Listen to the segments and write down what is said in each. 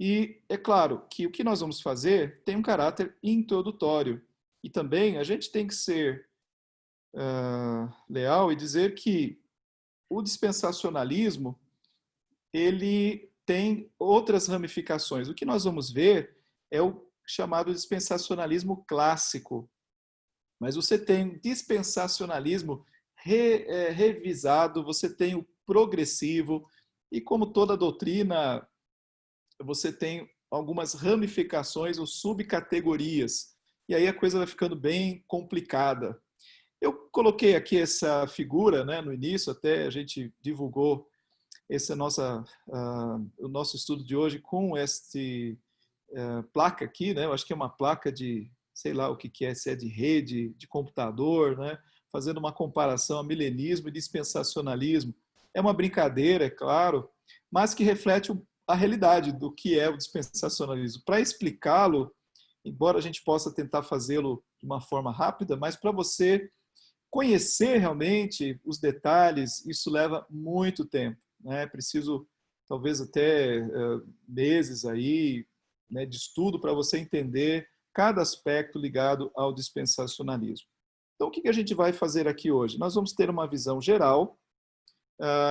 E é claro que o que nós vamos fazer tem um caráter introdutório. E também a gente tem que ser leal e dizer que o dispensacionalismo ele tem outras ramificações. O que nós vamos ver é o chamado dispensacionalismo clássico. Mas você tem dispensacionalismo revisado, você tem o progressivo, e como toda doutrina, você tem algumas ramificações ou subcategorias. E aí a coisa vai ficando bem complicada. Eu coloquei aqui essa figura, né, no início, até a gente divulgou o nosso estudo de hoje com este placa aqui, né? Eu acho que é uma placa de, sei lá o que é, se é de rede, de computador, né? Fazendo uma comparação a milenismo e dispensacionalismo. É uma brincadeira, é claro, mas que reflete a realidade do que é o dispensacionalismo. Para explicá-lo, embora a gente possa tentar fazê-lo de uma forma rápida, mas para você conhecer realmente os detalhes, isso leva muito tempo, né? Preciso talvez até meses aí, né, de estudo para você entender cada aspecto ligado ao dispensacionalismo. Então, o que a gente vai fazer aqui hoje? Nós vamos ter uma visão geral,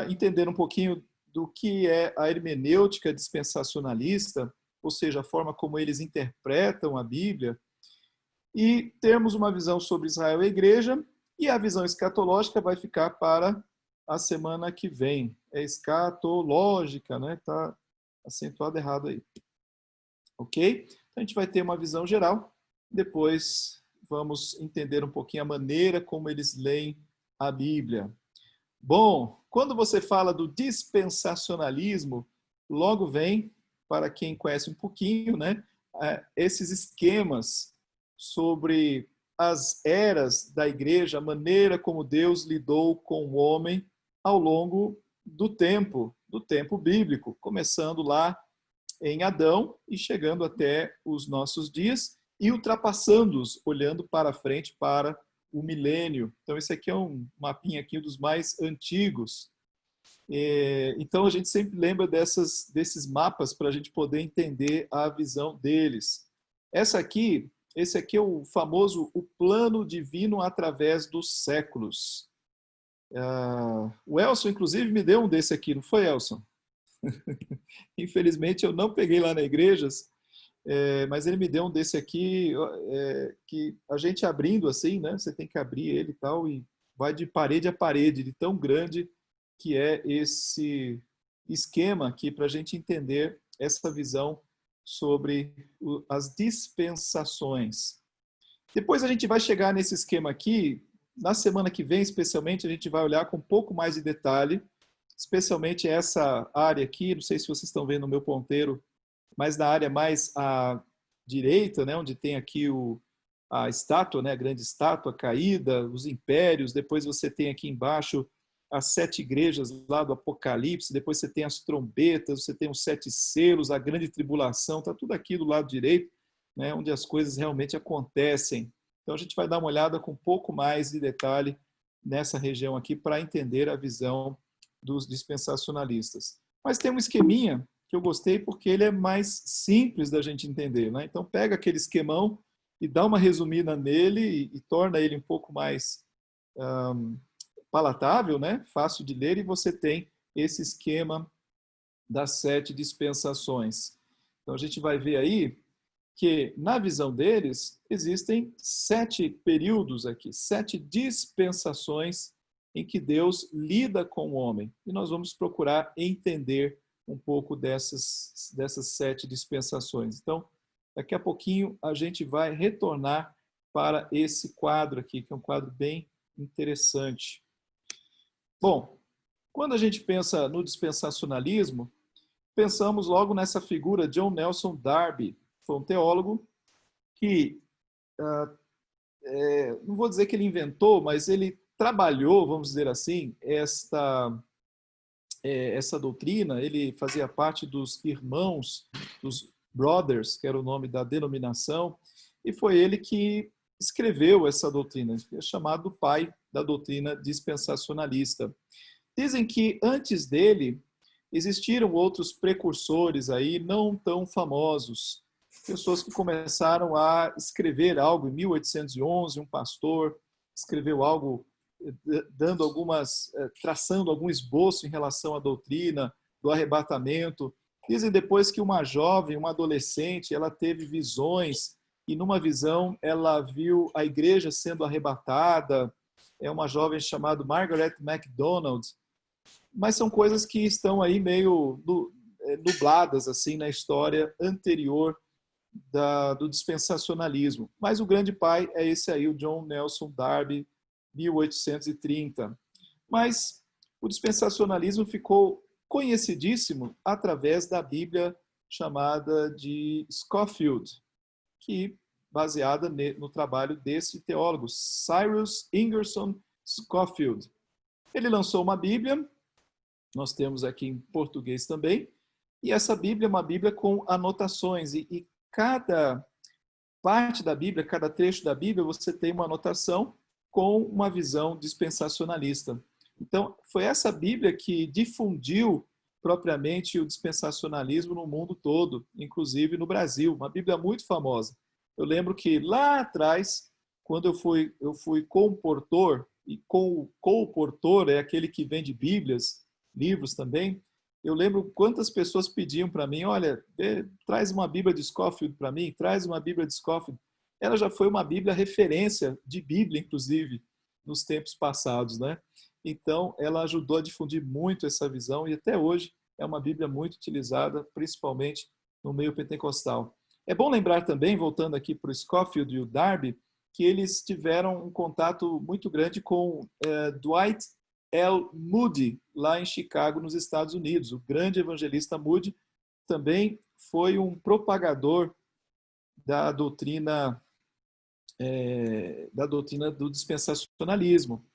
entender um pouquinho do que é a hermenêutica dispensacionalista, ou seja, a forma como eles interpretam a Bíblia, e termos uma visão sobre Israel e a igreja, e a visão escatológica vai ficar para a semana que vem. É escatológica, né? Está acentuado errado aí. Ok? Então a gente vai ter uma visão geral, depois vamos entender um pouquinho a maneira como eles leem a Bíblia. Bom, quando você fala do dispensacionalismo, logo vem, para quem conhece um pouquinho, né, esses esquemas sobre as eras da igreja, a maneira como Deus lidou com o homem ao longo do tempo bíblico, começando lá em Adão e chegando até os nossos dias e ultrapassando-os, olhando para frente para o milênio. Então, esse aqui é um mapinha aqui dos mais antigos. Então, a gente sempre lembra desses mapas para a gente poder entender a visão deles. Esse aqui é o famoso o plano divino através dos séculos. O Elson, inclusive, me deu um desse aqui, não foi, Elson? Infelizmente, eu não peguei lá na igrejas, mas ele me deu um desse aqui, que a gente abrindo assim, né? Você tem que abrir ele e tal, e vai de parede a parede, de tão grande que é esse esquema aqui para a gente entender essa visão sobre as dispensações. Depois a gente vai chegar nesse esquema aqui, na semana que vem, especialmente, a gente vai olhar com um pouco mais de detalhe, especialmente essa área aqui, não sei se vocês estão vendo o meu ponteiro, mas na área mais à direita, né, onde tem aqui a estátua, né, a grande estátua caída, os impérios, depois você tem aqui embaixo as 7 igrejas lá do Apocalipse, depois você tem as trombetas, você tem os 7 selos, a grande tribulação, está tudo aqui do lado direito, né, onde as coisas realmente acontecem. Então a gente vai dar uma olhada com um pouco mais de detalhe nessa região aqui para entender a visão dos dispensacionalistas. Mas tem um esqueminha que eu gostei porque ele é mais simples da gente entender, né? Então pega aquele esquemão e dá uma resumida nele e torna ele um pouco mais palatável, né? Fácil de ler, e você tem esse esquema das 7 dispensações. Então a gente vai ver aí que, na visão deles, existem 7 períodos aqui, 7 dispensações em que Deus lida com o homem. E nós vamos procurar entender um pouco dessas 7 dispensações. Então, daqui a pouquinho a gente vai retornar para esse quadro aqui, que é um quadro bem interessante. Bom, quando a gente pensa no dispensacionalismo, pensamos logo nessa figura John Nelson Darby. Foi um teólogo que, não vou dizer que ele inventou, mas ele trabalhou, vamos dizer assim, essa doutrina. Ele fazia parte dos irmãos, dos brothers, que era o nome da denominação, e foi ele que escreveu essa doutrina, é chamado pai da doutrina dispensacionalista. Dizem que antes dele existiram outros precursores aí, não tão famosos, pessoas que começaram a escrever algo. Em 1811, um pastor escreveu algo dando traçando algum esboço em relação à doutrina do arrebatamento. Dizem depois que uma jovem, uma adolescente, ela teve visões e numa visão ela viu a igreja sendo arrebatada. É uma jovem chamada Margaret MacDonald. Mas são coisas que estão aí meio nubladas assim na história anterior do dispensacionalismo. Mas o grande pai é esse aí, o John Nelson Darby, 1830. Mas o dispensacionalismo ficou conhecidíssimo através da Bíblia chamada de Scofield, que baseada no trabalho desse teólogo, Cyrus Ingerson Scofield. Ele lançou uma Bíblia, nós temos aqui em português também, e essa Bíblia é uma Bíblia com anotações, e cada parte da Bíblia, cada trecho da Bíblia, você tem uma anotação com uma visão dispensacionalista. Então, foi essa Bíblia que difundiu propriamente o dispensacionalismo no mundo todo, inclusive no Brasil, uma Bíblia muito famosa. Eu lembro que lá atrás, quando eu fui comportor, e comportor é aquele que vende Bíblias, livros também, eu lembro quantas pessoas pediam para mim, olha, traz uma Bíblia de Scofield para mim, traz uma Bíblia de Scofield. Ela já foi uma Bíblia referência de Bíblia, inclusive, nos tempos passados, né? Então, ela ajudou a difundir muito essa visão e até hoje é uma Bíblia muito utilizada, principalmente no meio pentecostal. É bom lembrar também, voltando aqui para o Scofield e o Darby, que eles tiveram um contato muito grande com Dwight L. Moody, lá em Chicago, nos Estados Unidos. O grande evangelista Moody também foi um propagador da doutrina do dispensacionalismo.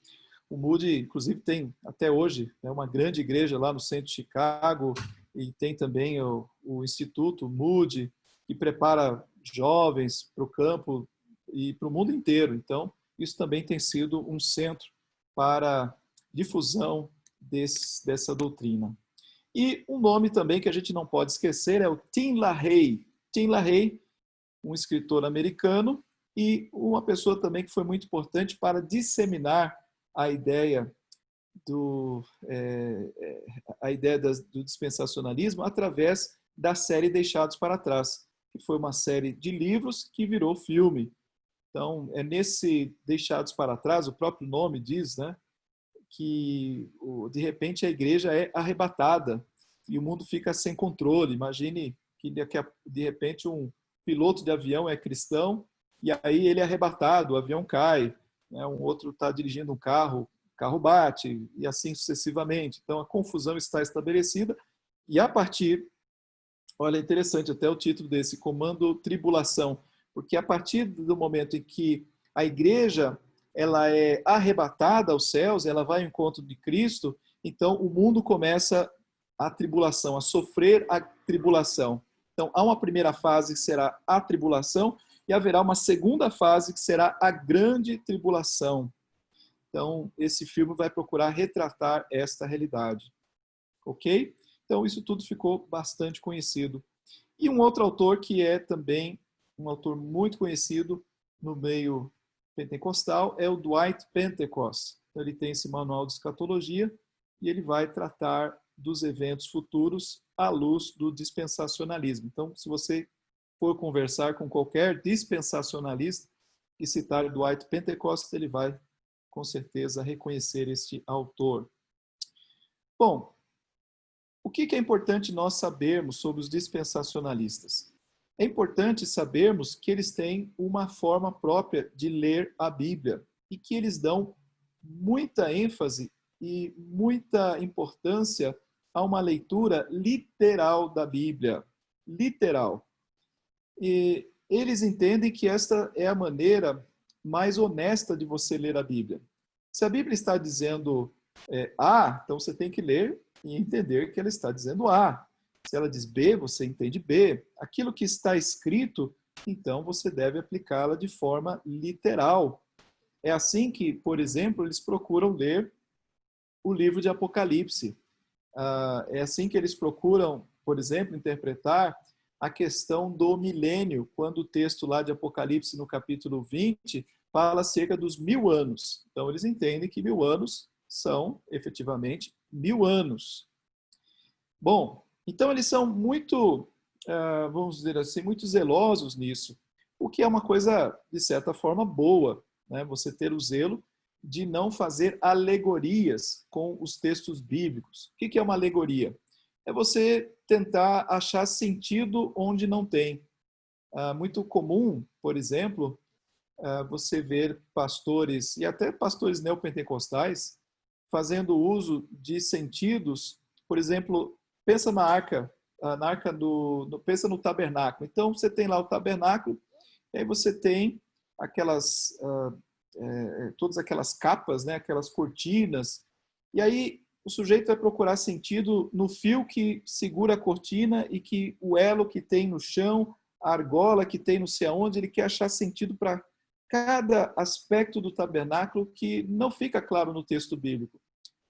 O Moody, inclusive, tem até hoje uma grande igreja lá no centro de Chicago e tem também o Instituto Moody, que prepara jovens para o campo e para o mundo inteiro. Então, isso também tem sido um centro para difusão dessa doutrina. E um nome também que a gente não pode esquecer é o Tim LaHaye. Tim LaHaye, um escritor americano e uma pessoa também que foi muito importante para disseminar a ideia do dispensacionalismo através da série Deixados para Trás, que foi uma série de livros que virou filme. Então, é nesse Deixados para Trás, o próprio nome diz, né, que de repente a igreja é arrebatada e o mundo fica sem controle. Imagine que de repente um piloto de avião é cristão e aí ele é arrebatado, o avião cai, né? Um outro está dirigindo um carro, o carro bate e assim sucessivamente. Então a confusão está estabelecida e a partir, olha, é interessante até o título desse, Comando Tribulação, porque a partir do momento em que a igreja ela é arrebatada aos céus, ela vai ao encontro de Cristo, então o mundo começa a tribulação, a sofrer a tribulação. Então há uma primeira fase que será a tribulação e haverá uma segunda fase que será a grande tribulação. Então esse filme vai procurar retratar esta realidade. Ok? Então isso tudo ficou bastante conhecido. E um outro autor que é também um autor muito conhecido no meio pentecostal é o Dwight Pentecost. Então, ele tem esse manual de escatologia e ele vai tratar dos eventos futuros à luz do dispensacionalismo. Então, se você for conversar com qualquer dispensacionalista e citar Dwight Pentecost, ele vai com certeza reconhecer este autor. Bom, o que é importante nós sabermos sobre os dispensacionalistas? É importante sabermos que eles têm uma forma própria de ler a Bíblia e que eles dão muita ênfase e muita importância a uma leitura literal da Bíblia. Literal. E eles entendem que esta é a maneira mais honesta de você ler a Bíblia. Se a Bíblia está dizendo A, então você tem que ler e entender que ela está dizendo A. Se ela diz B, você entende B. Aquilo que está escrito, então você deve aplicá-la de forma literal. É assim que, por exemplo, eles procuram ler o livro de Apocalipse. É assim que eles procuram, por exemplo, interpretar a questão do milênio, quando o texto lá de Apocalipse, no capítulo 20, fala acerca dos 1000 anos. Então, eles entendem que 1000 anos são, efetivamente, 1000 anos. Bom, então eles são muito, vamos dizer assim, muito zelosos nisso, o que é uma coisa, de certa forma, boa, né? Você ter o zelo de não fazer alegorias com os textos bíblicos. O que é uma alegoria? É você tentar achar sentido onde não tem. Muito comum, por exemplo, você ver pastores, e até pastores neopentecostais, fazendo uso de sentidos, por exemplo, pensa na arca pensa no tabernáculo. Então, você tem lá o tabernáculo, e aí você tem aquelas, todas aquelas capas, né, aquelas cortinas, e aí o sujeito vai procurar sentido no fio que segura a cortina e que o elo que tem no chão, a argola que tem não sei aonde, ele quer achar sentido para cada aspecto do tabernáculo que não fica claro no texto bíblico.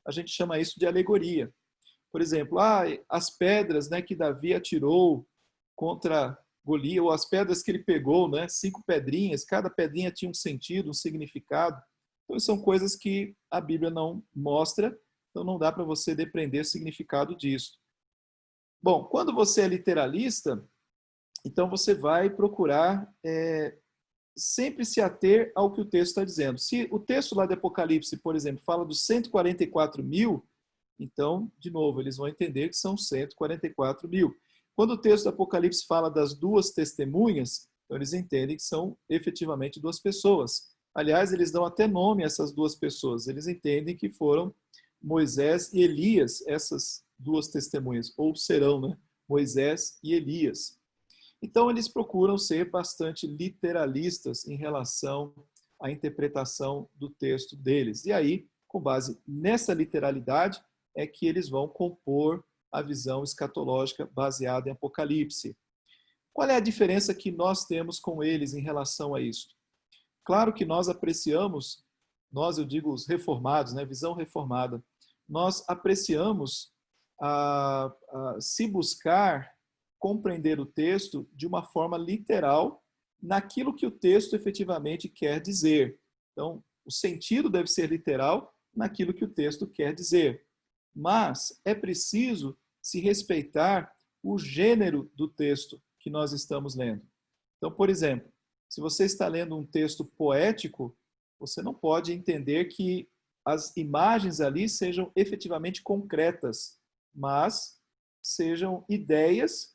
A gente chama isso de alegoria. Por exemplo, as pedras, né, que Davi atirou contra Golias, ou as pedras que ele pegou, né, 5 pedrinhas, cada pedrinha tinha um sentido, um significado. Então, são coisas que a Bíblia não mostra, então não dá para você depreender o significado disso. Bom, quando você é literalista, então você vai procurar sempre se ater ao que o texto está dizendo. Se o texto lá de Apocalipse, por exemplo, fala dos 144.000, então, de novo, eles vão entender que são 144.000. Quando o texto do Apocalipse fala das 2 testemunhas, então eles entendem que são efetivamente 2 pessoas. Aliás, eles dão até nome a essas 2 pessoas. Eles entendem que foram Moisés e Elias, essas 2 testemunhas, ou serão, né? Moisés e Elias. Então, eles procuram ser bastante literalistas em relação à interpretação do texto deles. E aí, com base nessa literalidade, é que eles vão compor a visão escatológica baseada em Apocalipse. Qual é a diferença que nós temos com eles em relação a isso? Claro que nós apreciamos, eu digo os reformados, né, visão reformada, nós apreciamos se buscar compreender o texto de uma forma literal naquilo que o texto efetivamente quer dizer. Então, o sentido deve ser literal naquilo que o texto quer dizer. Mas é preciso se respeitar o gênero do texto que nós estamos lendo. Então, por exemplo, se você está lendo um texto poético, você não pode entender que as imagens ali sejam efetivamente concretas, mas sejam ideias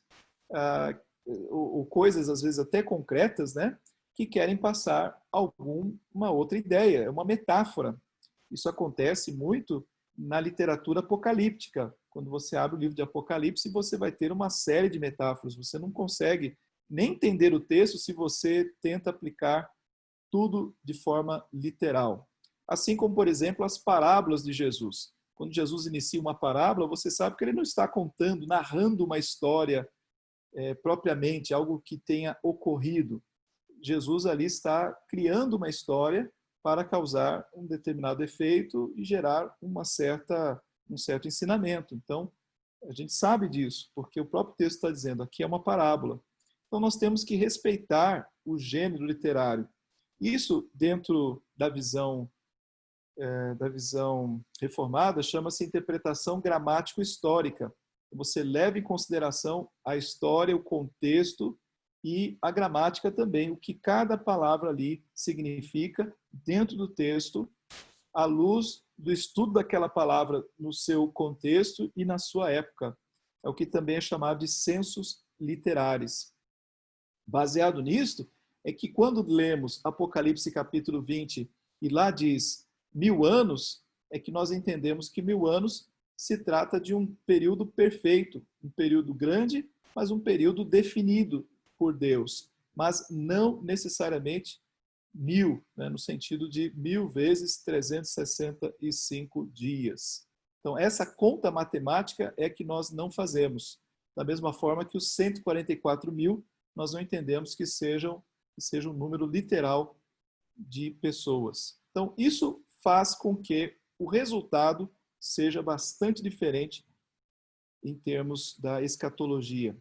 ou coisas, às vezes, até concretas, né, que querem passar alguma outra ideia, é uma metáfora. Isso acontece muito na literatura apocalíptica. Quando você abre o livro de Apocalipse, você vai ter uma série de metáforas. Você não consegue nem entender o texto se você tenta aplicar tudo de forma literal. Assim como, por exemplo, as parábolas de Jesus. Quando Jesus inicia uma parábola, você sabe que ele não está contando, narrando uma história propriamente, algo que tenha ocorrido. Jesus ali está criando uma história para causar um determinado efeito e gerar um certo ensinamento. Então, a gente sabe disso, porque o próprio texto está dizendo, aqui é uma parábola. Então, nós temos que respeitar o gênero literário. Isso, dentro da visão reformada, chama-se interpretação gramático-histórica. Você leva em consideração a história, o contexto e a gramática também, o que cada palavra ali significa dentro do texto, à luz do estudo daquela palavra no seu contexto e na sua época. É o que também é chamado de censos literários. Baseado nisto, é que quando lemos Apocalipse capítulo 20 e lá diz 1000 anos, é que nós entendemos que 1000 anos se trata de um período perfeito, um período grande, mas um período definido por Deus, mas não necessariamente 1000, né, no sentido de 1000 vezes 365 dias. Então, essa conta matemática é que nós não fazemos. Da mesma forma que os 144.000, nós não entendemos que seja um número literal de pessoas. Então, isso faz com que o resultado seja bastante diferente em termos da escatologia.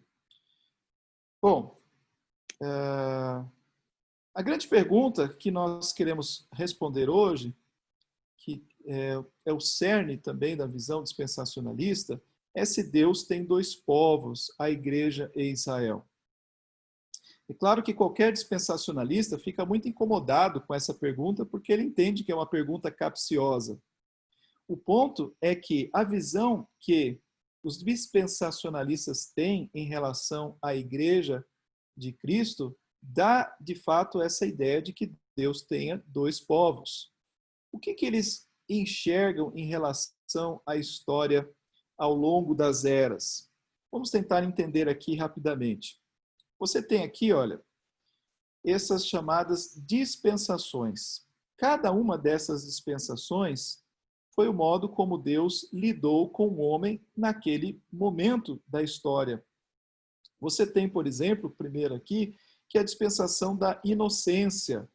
Bom, a grande pergunta que nós queremos responder hoje, que é o cerne também da visão dispensacionalista, é se Deus tem dois povos, a Igreja e Israel. É claro que qualquer dispensacionalista fica muito incomodado com essa pergunta, porque ele entende que é uma pergunta capciosa. O ponto é que a visão que os dispensacionalistas têm em relação à Igreja de Cristo dá, de fato, essa ideia de que Deus tenha dois povos. O que eles enxergam em relação à história ao longo das eras? Vamos tentar entender aqui rapidamente. Você tem aqui, olha, essas chamadas dispensações. Cada uma dessas dispensações foi o modo como Deus lidou com o homem naquele momento da história. Você tem, por exemplo, primeiro aqui, que é a dispensação da inocência.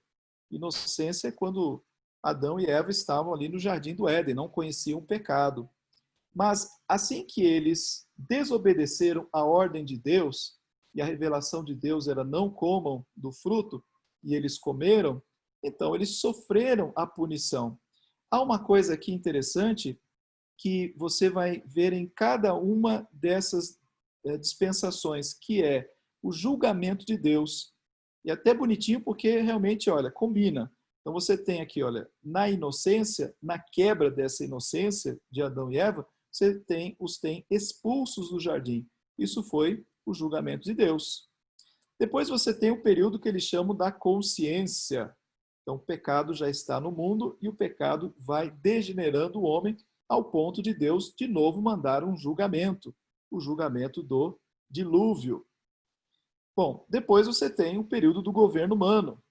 Inocência é quando Adão e Eva estavam ali no jardim do Éden, não conheciam o pecado. Mas assim que eles desobedeceram a ordem de Deus, e a revelação de Deus era não comam do fruto, e eles comeram, então eles sofreram a punição. Há uma coisa aqui interessante que você vai ver em cada uma dessas dispensações, que é o julgamento de Deus. E até bonitinho porque realmente, olha, combina. Então você tem aqui, olha, na inocência, na quebra dessa inocência de Adão e Eva, você os tem expulsos do jardim. Isso foi o julgamento de Deus. Depois você tem o período que eles chamam da consciência. Então o pecado já está no mundo e o pecado vai degenerando o homem ao ponto de Deus de novo mandar um julgamento, o julgamento do dilúvio. Bom, depois você tem o período do governo humano.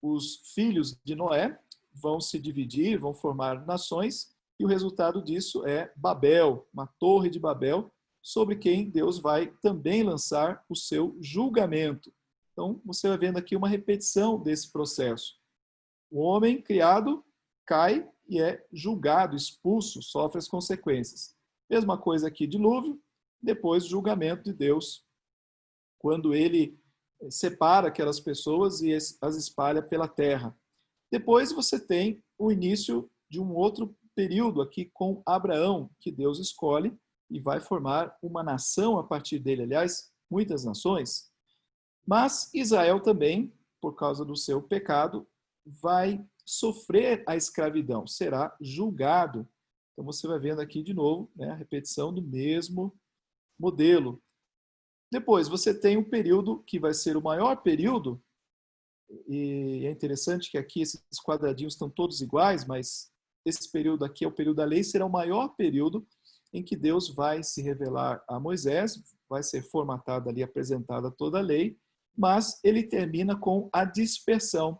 Os filhos de Noé vão se dividir, vão formar nações, e o resultado disso é Babel, uma torre de Babel, sobre quem Deus vai também lançar o seu julgamento. Então, você vai vendo aqui uma repetição desse processo. O homem criado cai e é julgado, expulso, sofre as consequências. Mesma coisa aqui, dilúvio, depois julgamento de Deus, quando ele separa aquelas pessoas e as espalha pela terra. Depois você tem o início de um outro período aqui com Abraão, que Deus escolhe e vai formar uma nação a partir dele, aliás, muitas nações. Mas Israel também, por causa do seu pecado, vai sofrer a escravidão, será julgado. Então você vai vendo aqui de novo, né, a repetição do mesmo modelo. Depois você tem um período que vai ser o maior período, e é interessante que aqui esses quadradinhos estão todos iguais, mas esse período aqui é o período da lei, será o maior período em que Deus vai se revelar a Moisés, vai ser formatada ali, apresentada toda a lei, mas ele termina com a dispersão.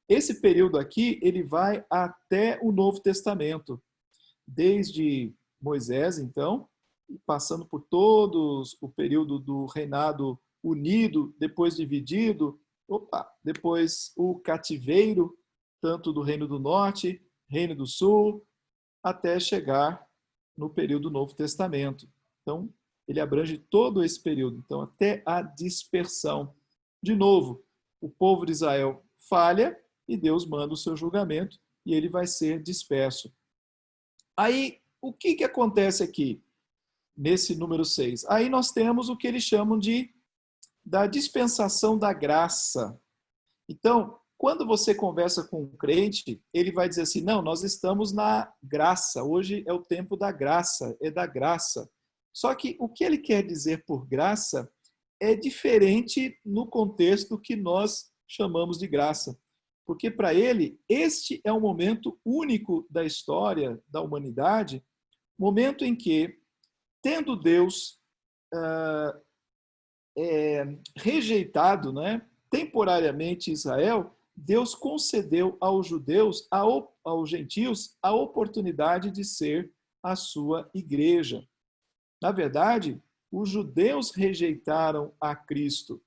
Esse período aqui, ele vai até o Novo Testamento, desde Moisés, então, passando por todos o período do reinado unido, depois dividido, depois o cativeiro, tanto do Reino do Norte, Reino do Sul, até chegar no período do Novo Testamento. Então, ele abrange todo esse período, então até a dispersão. De novo, o povo de Israel falha e Deus manda o seu julgamento e ele vai ser disperso. Aí, o que acontece aqui, nesse número 6? Aí nós temos o que eles chamam da dispensação da graça. Então, quando você conversa com um crente, ele vai dizer assim, não, nós estamos na graça, hoje é o tempo da graça, é da graça. Só que o que ele quer dizer por graça é diferente no contexto que nós chamamos de graça. Porque para ele, este é um momento único da história da humanidade, momento em que, tendo Deus rejeitado, né, temporariamente Israel, Deus concedeu aos judeus, aos gentios, a oportunidade de ser a sua igreja. Na verdade, os judeus rejeitaram a Cristo.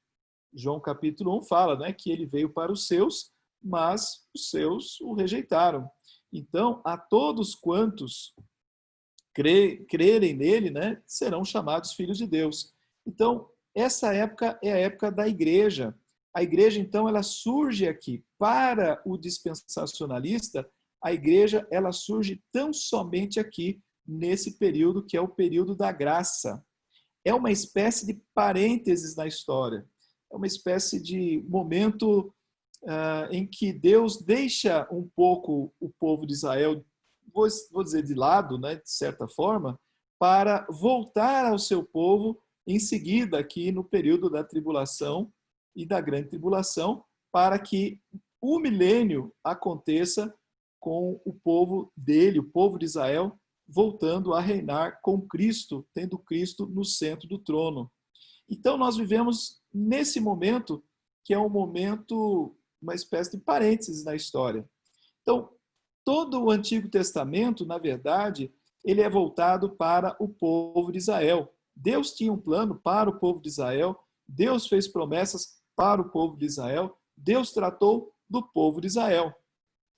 João capítulo 1 fala, né, que ele veio para os seus, mas os seus o rejeitaram. Então, a todos quantos crerem nele, né, serão chamados filhos de Deus. Então, essa época é a época da igreja. A igreja, então, ela surge aqui. Para o dispensacionalista, a igreja ela surge tão somente aqui, nesse período que é o período da graça. É uma espécie de parênteses na história. É uma espécie de momento em que Deus deixa um pouco o povo de Israel, vou dizer de lado, né, de certa forma, para voltar ao seu povo em seguida aqui no período da tribulação e da grande tribulação, para que o milênio aconteça com o povo dele, o povo de Israel, voltando a reinar com Cristo, tendo Cristo no centro do trono. Então nós vivemos nesse momento que é um momento, uma espécie de parênteses na história. Então, todo o Antigo Testamento, na verdade, ele é voltado para o povo de Israel. Deus tinha um plano para o povo de Israel, Deus fez promessas para o povo de Israel, Deus tratou do povo de Israel.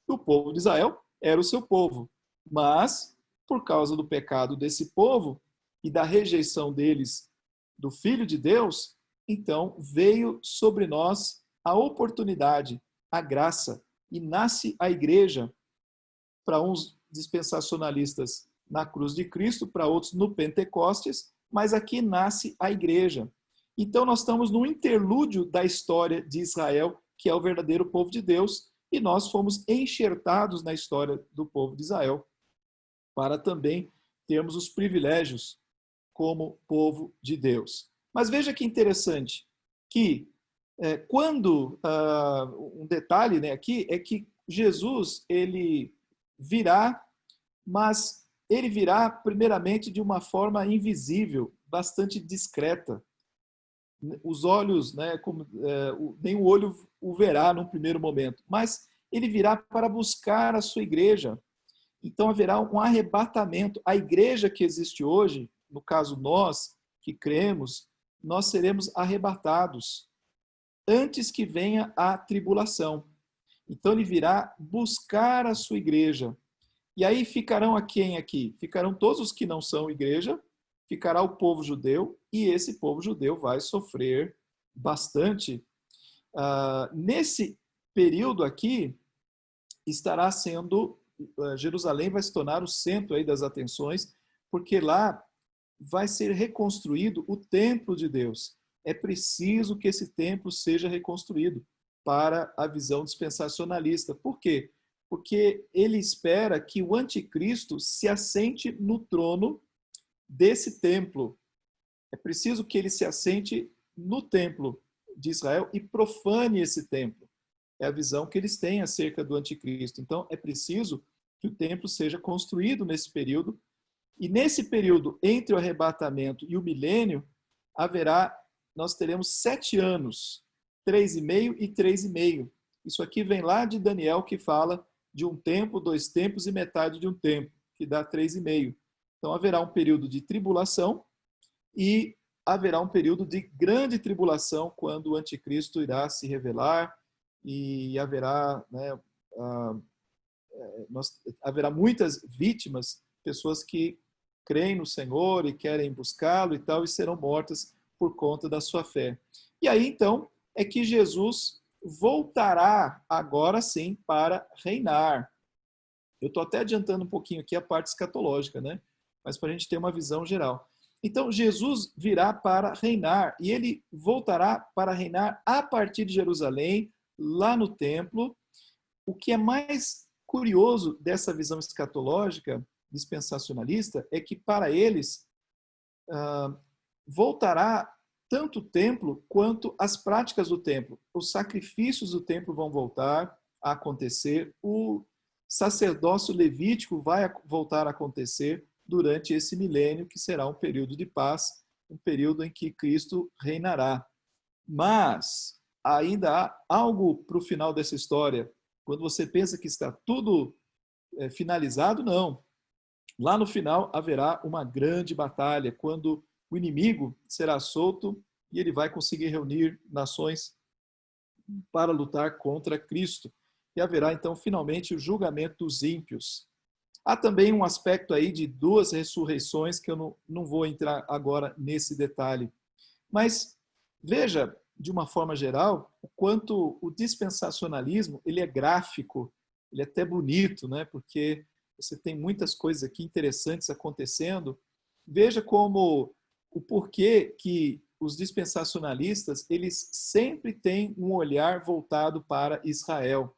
O povo de Israel era o seu povo, mas, por causa do pecado desse povo e da rejeição deles do Filho de Deus, então veio sobre nós a oportunidade, a graça, e nasce a igreja, para uns dispensacionalistas na cruz de Cristo, para outros no Pentecostes, mas aqui nasce a igreja. Então nós estamos no interlúdio da história de Israel, que é o verdadeiro povo de Deus, e nós fomos enxertados na história do povo de Israel, para também termos os privilégios como povo de Deus. Mas veja que interessante, que quando, um detalhe, né, aqui, é que Jesus, ele virá, mas ele virá primeiramente de uma forma invisível, bastante discreta. Os olhos, né, nem o olho o verá num primeiro momento, mas ele virá para buscar a sua igreja. Então haverá um arrebatamento. A igreja que existe hoje, no caso nós que cremos, nós seremos arrebatados antes que venha a tribulação. Então ele virá buscar a sua igreja. E aí ficarão a quem aqui? Ficarão todos os que não são igreja, ficará o povo judeu, e esse povo judeu vai sofrer bastante. Nesse período aqui, estará sendo, Jerusalém vai se tornar o centro aí das atenções, porque lá vai ser reconstruído o templo de Deus. É preciso que esse templo seja reconstruído para a visão dispensacionalista. Por quê? Porque ele espera que o anticristo se assente no trono desse templo. É preciso que ele se assente no templo de Israel e profane esse templo. É a visão que eles têm acerca do anticristo. Então, é preciso que o templo seja construído nesse período. E nesse período, entre o arrebatamento e o milênio, nós teremos 7 anos, 3,5 e 3,5. Isso aqui vem lá de Daniel, que fala de um tempo, 2 tempos e metade de um tempo, que dá 3,5. Então haverá um período de tribulação e haverá um período de grande tribulação, quando o anticristo irá se revelar e haverá, né, haverá muitas vítimas, pessoas que creem no Senhor e querem buscá-lo e tal, e serão mortas por conta da sua fé. E aí, então, é que Jesus voltará agora sim para reinar. Eu estou até adiantando um pouquinho aqui a parte escatológica, né? Mas para a gente ter uma visão geral. Então, Jesus virá para reinar, e ele voltará para reinar a partir de Jerusalém, lá no templo. O que é mais curioso dessa visão escatológica, dispensacionalista, é que para eles voltará tanto o templo quanto as práticas do templo. Os sacrifícios do templo vão voltar a acontecer, o sacerdócio levítico vai voltar a acontecer durante esse milênio, que será um período de paz, um período em que Cristo reinará. Mas ainda há algo para o final dessa história. Quando você pensa que está tudo finalizado, não. Lá no final haverá uma grande batalha, quando o inimigo será solto e ele vai conseguir reunir nações para lutar contra Cristo. E haverá então finalmente o julgamento dos ímpios. Há também um aspecto aí de duas ressurreições que eu não vou entrar agora nesse detalhe. Mas veja, de uma forma geral, o quanto o dispensacionalismo ele é gráfico, ele é até bonito, né? Porque você tem muitas coisas aqui interessantes acontecendo. Veja como o porquê que os dispensacionalistas eles sempre têm um olhar voltado para Israel.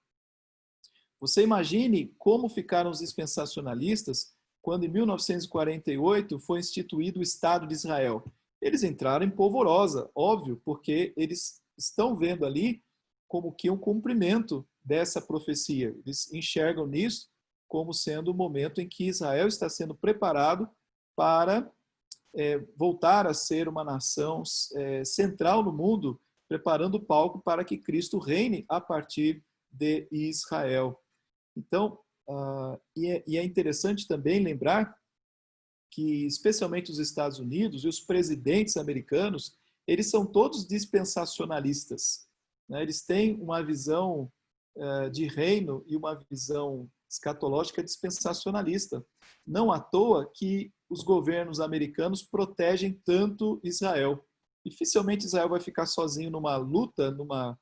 Você imagine como ficaram os dispensacionalistas quando, em 1948, foi instituído o Estado de Israel. Eles entraram em polvorosa, óbvio, porque eles estão vendo ali como que um cumprimento dessa profecia. Eles enxergam nisso como sendo o momento em que Israel está sendo preparado para voltar a ser uma nação central no mundo, preparando o palco para que Cristo reine a partir de Israel. Então, e é interessante também lembrar que, especialmente os Estados Unidos e os presidentes americanos, eles são todos dispensacionalistas, né? Eles têm uma visão de reino e uma visão escatológica dispensacionalista. Não à toa que os governos americanos protegem tanto Israel. Dificilmente Israel vai ficar sozinho numa luta, numa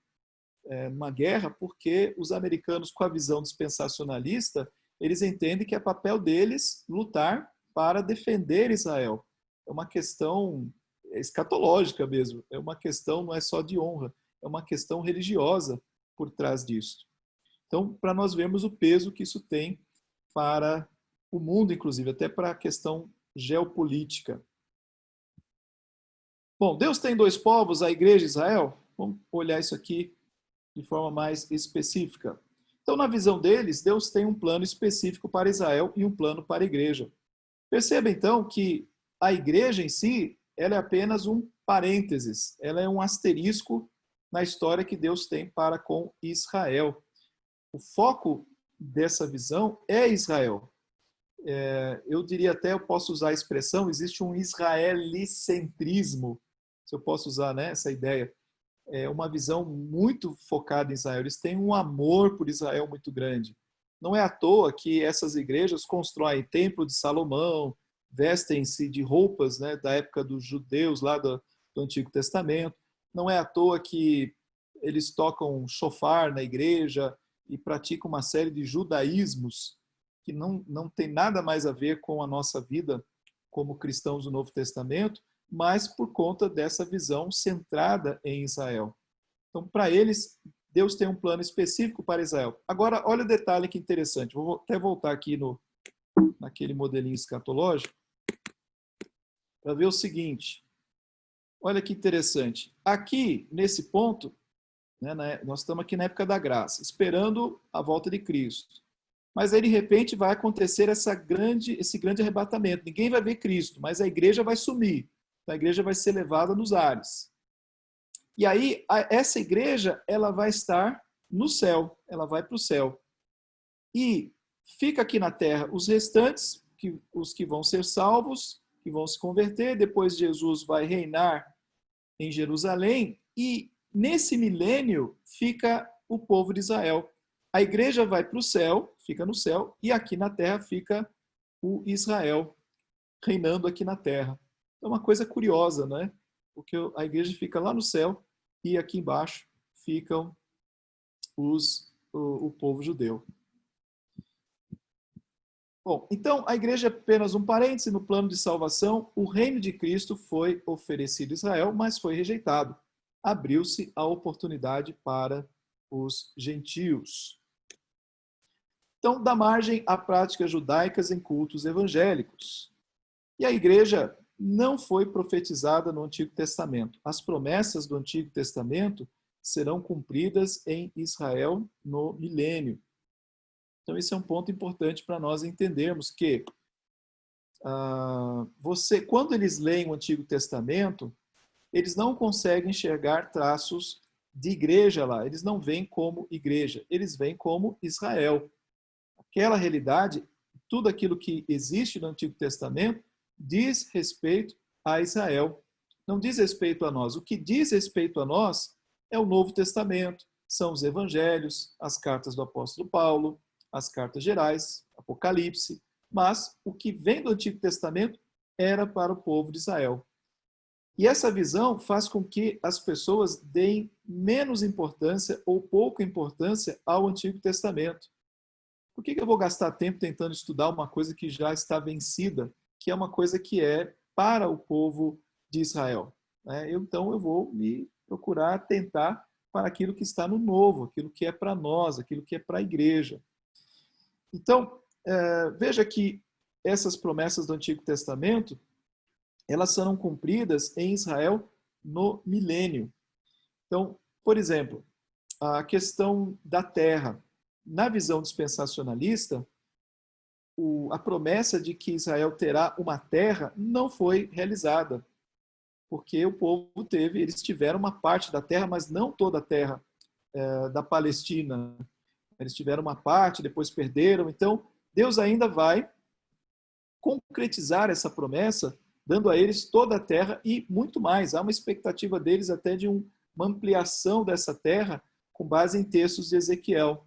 guerra, porque os americanos, com a visão dispensacionalista, eles entendem que é papel deles lutar para defender Israel. É uma questão escatológica mesmo, é uma questão não é só de honra, é uma questão religiosa por trás disso. Então, para nós vermos o peso que isso tem para o mundo, inclusive, até para a questão geopolítica. Bom, Deus tem dois povos, a igreja e Israel. Vamos olhar isso aqui de forma mais específica. Então, na visão deles, Deus tem um plano específico para Israel e um plano para a igreja. Perceba, então, que a igreja em si, ela é apenas um parênteses, ela é um asterisco na história que Deus tem para com Israel. O foco dessa visão é Israel. Eu diria até, eu posso usar a expressão, existe um israelicentrismo, se eu posso usar, né, essa ideia. É uma visão muito focada em Israel. Eles têm um amor por Israel muito grande. Não é à toa que essas igrejas constroem templo de Salomão, vestem-se de roupas, né, da época dos judeus lá do Antigo Testamento. Não é à toa que eles tocam shofar na igreja e praticam uma série de judaísmos que não tem nada mais a ver com a nossa vida como cristãos do Novo Testamento, mas por conta dessa visão centrada em Israel. Então, para eles, Deus tem um plano específico para Israel. Agora, olha o detalhe que interessante. Vou até voltar aqui naquele modelinho escatológico para ver o seguinte. Olha que interessante. Aqui, nesse ponto, né, nós estamos aqui na época da graça, esperando a volta de Cristo. Mas aí, de repente, vai acontecer esse grande arrebatamento. Ninguém vai ver Cristo, mas a igreja vai sumir. A igreja vai ser levada nos ares. E aí, essa igreja, ela vai estar no céu, ela vai para o céu. E fica aqui na terra os restantes, os que vão ser salvos, que vão se converter, depois Jesus vai reinar em Jerusalém, e nesse milênio fica o povo de Israel. A igreja vai para o céu, fica no céu, e aqui na terra fica o Israel, reinando aqui na terra. É uma coisa curiosa, né? Porque a igreja fica lá no céu e aqui embaixo ficam o povo judeu. Bom, então a igreja é apenas um parêntese no plano de salvação. O reino de Cristo foi oferecido a Israel, mas foi rejeitado. Abriu-se a oportunidade para os gentios. Então, dá margem a práticas judaicas em cultos evangélicos. E a igreja não foi profetizada no Antigo Testamento. As promessas do Antigo Testamento serão cumpridas em Israel no milênio. Então, esse é um ponto importante para nós entendermos que quando eles leem o Antigo Testamento, eles não conseguem enxergar traços de igreja lá. Eles não veem como igreja, eles veem como Israel. Aquela realidade, tudo aquilo que existe no Antigo Testamento, diz respeito a Israel. Não diz respeito a nós. O que diz respeito a nós é o Novo Testamento, são os evangelhos, as cartas do apóstolo Paulo, as cartas gerais, Apocalipse, mas o que vem do Antigo Testamento era para o povo de Israel. E essa visão faz com que as pessoas deem menos importância ou pouca importância ao Antigo Testamento. Por que eu vou gastar tempo tentando estudar uma coisa que já está vencida, que é uma coisa que é para o povo de Israel? Então eu vou me procurar atentar para aquilo que está no novo, aquilo que é para nós, aquilo que é para a igreja. Então, veja que essas promessas do Antigo Testamento, elas serão cumpridas em Israel no milênio. Então, por exemplo, a questão da terra. Na visão dispensacionalista, a promessa de que Israel terá uma terra não foi realizada, porque o povo eles tiveram uma parte da terra, mas não toda a terra da Palestina. Eles tiveram uma parte, depois perderam. Então, Deus ainda vai concretizar essa promessa, dando a eles toda a terra e muito mais. Há uma expectativa deles até de uma ampliação dessa terra com base em textos de Ezequiel.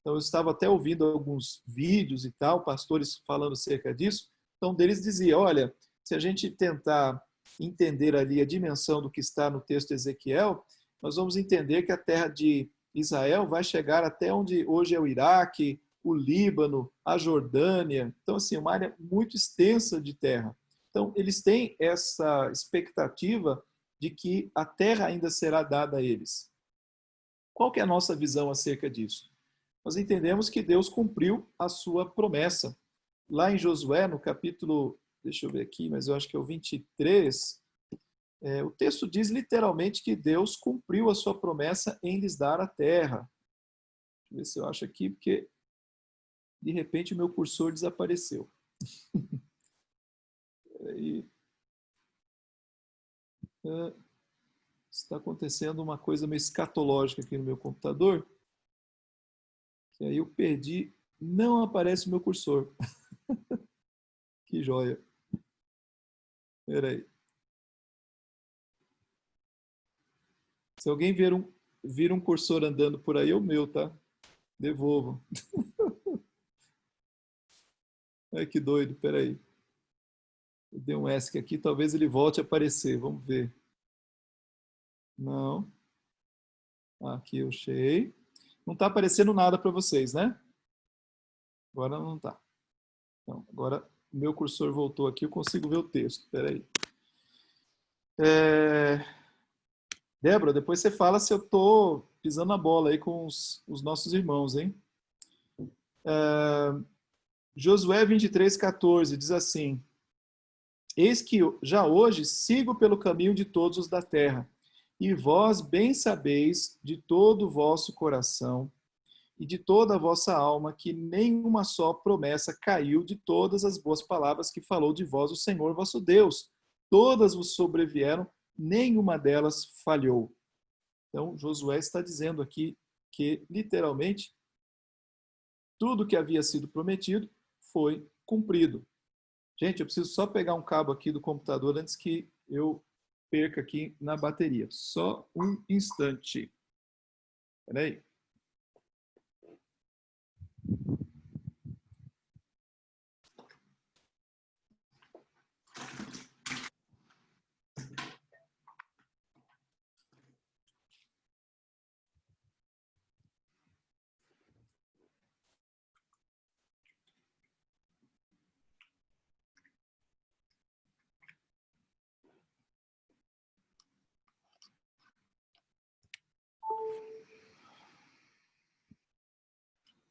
Então, eu estava até ouvindo alguns vídeos e tal, pastores falando acerca disso. Então, deles dizia, olha, se a gente tentar entender ali a dimensão do que está no texto de Ezequiel, nós vamos entender que a terra de Israel vai chegar até onde hoje é o Iraque, o Líbano, a Jordânia. Então, assim, uma área muito extensa de terra. Então, eles têm essa expectativa de que a terra ainda será dada a eles. Qual que é a nossa visão acerca disso? Nós entendemos que Deus cumpriu a sua promessa. Lá em Josué, no capítulo, deixa eu ver aqui, mas eu acho que é o 23, o texto diz literalmente que Deus cumpriu a sua promessa em lhes dar a terra. Deixa eu ver se eu acho aqui, porque de repente o meu cursor desapareceu. Peraí. Está acontecendo uma coisa meio escatológica aqui no meu computador. Que aí eu perdi, não aparece o meu cursor. Que joia. Peraí. Se alguém vir um cursor andando por aí, é o meu, tá? Devolvam. Ai, que doido, peraí. Eu dei um ESC aqui, talvez ele volte a aparecer. Vamos ver. Não. Aqui eu achei. Não está aparecendo nada para vocês, né? Agora não está. Então, agora o meu cursor voltou aqui, eu consigo ver o texto. Peraí. Débora, depois você fala se eu estou pisando na bola aí com os nossos irmãos, hein? Josué 23:14 diz assim: Eis que já hoje sigo pelo caminho de todos os da terra, e vós bem sabeis de todo o vosso coração e de toda a vossa alma que nenhuma só promessa caiu de todas as boas palavras que falou de vós o Senhor vosso Deus. Todas vos sobrevieram, nenhuma delas falhou. Então, Josué está dizendo aqui que, literalmente, tudo que havia sido prometido foi cumprido. Gente, eu preciso só pegar um cabo aqui do computador antes que eu perca aqui na bateria. Só um instante. Espera aí.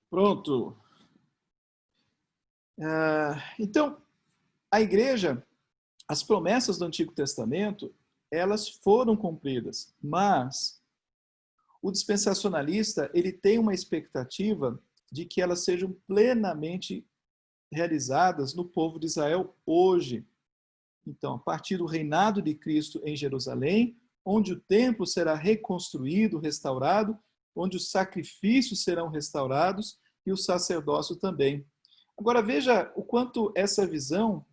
Pronto. Então, a igreja, as promessas do Antigo Testamento, elas foram cumpridas, mas o dispensacionalista, ele tem uma expectativa de que elas sejam plenamente realizadas no povo de Israel hoje. Então, a partir do reinado de Cristo em Jerusalém, onde o templo será reconstruído, restaurado, onde os sacrifícios serão restaurados e o sacerdócio também. Agora, veja o quanto essa visão,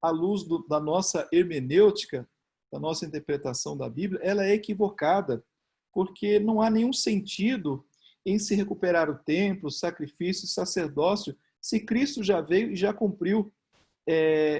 à luz da nossa hermenêutica, da nossa interpretação da Bíblia, ela é equivocada, porque não há nenhum sentido em se recuperar o templo, o sacrifício e o sacerdócio, se Cristo já veio e já cumpriu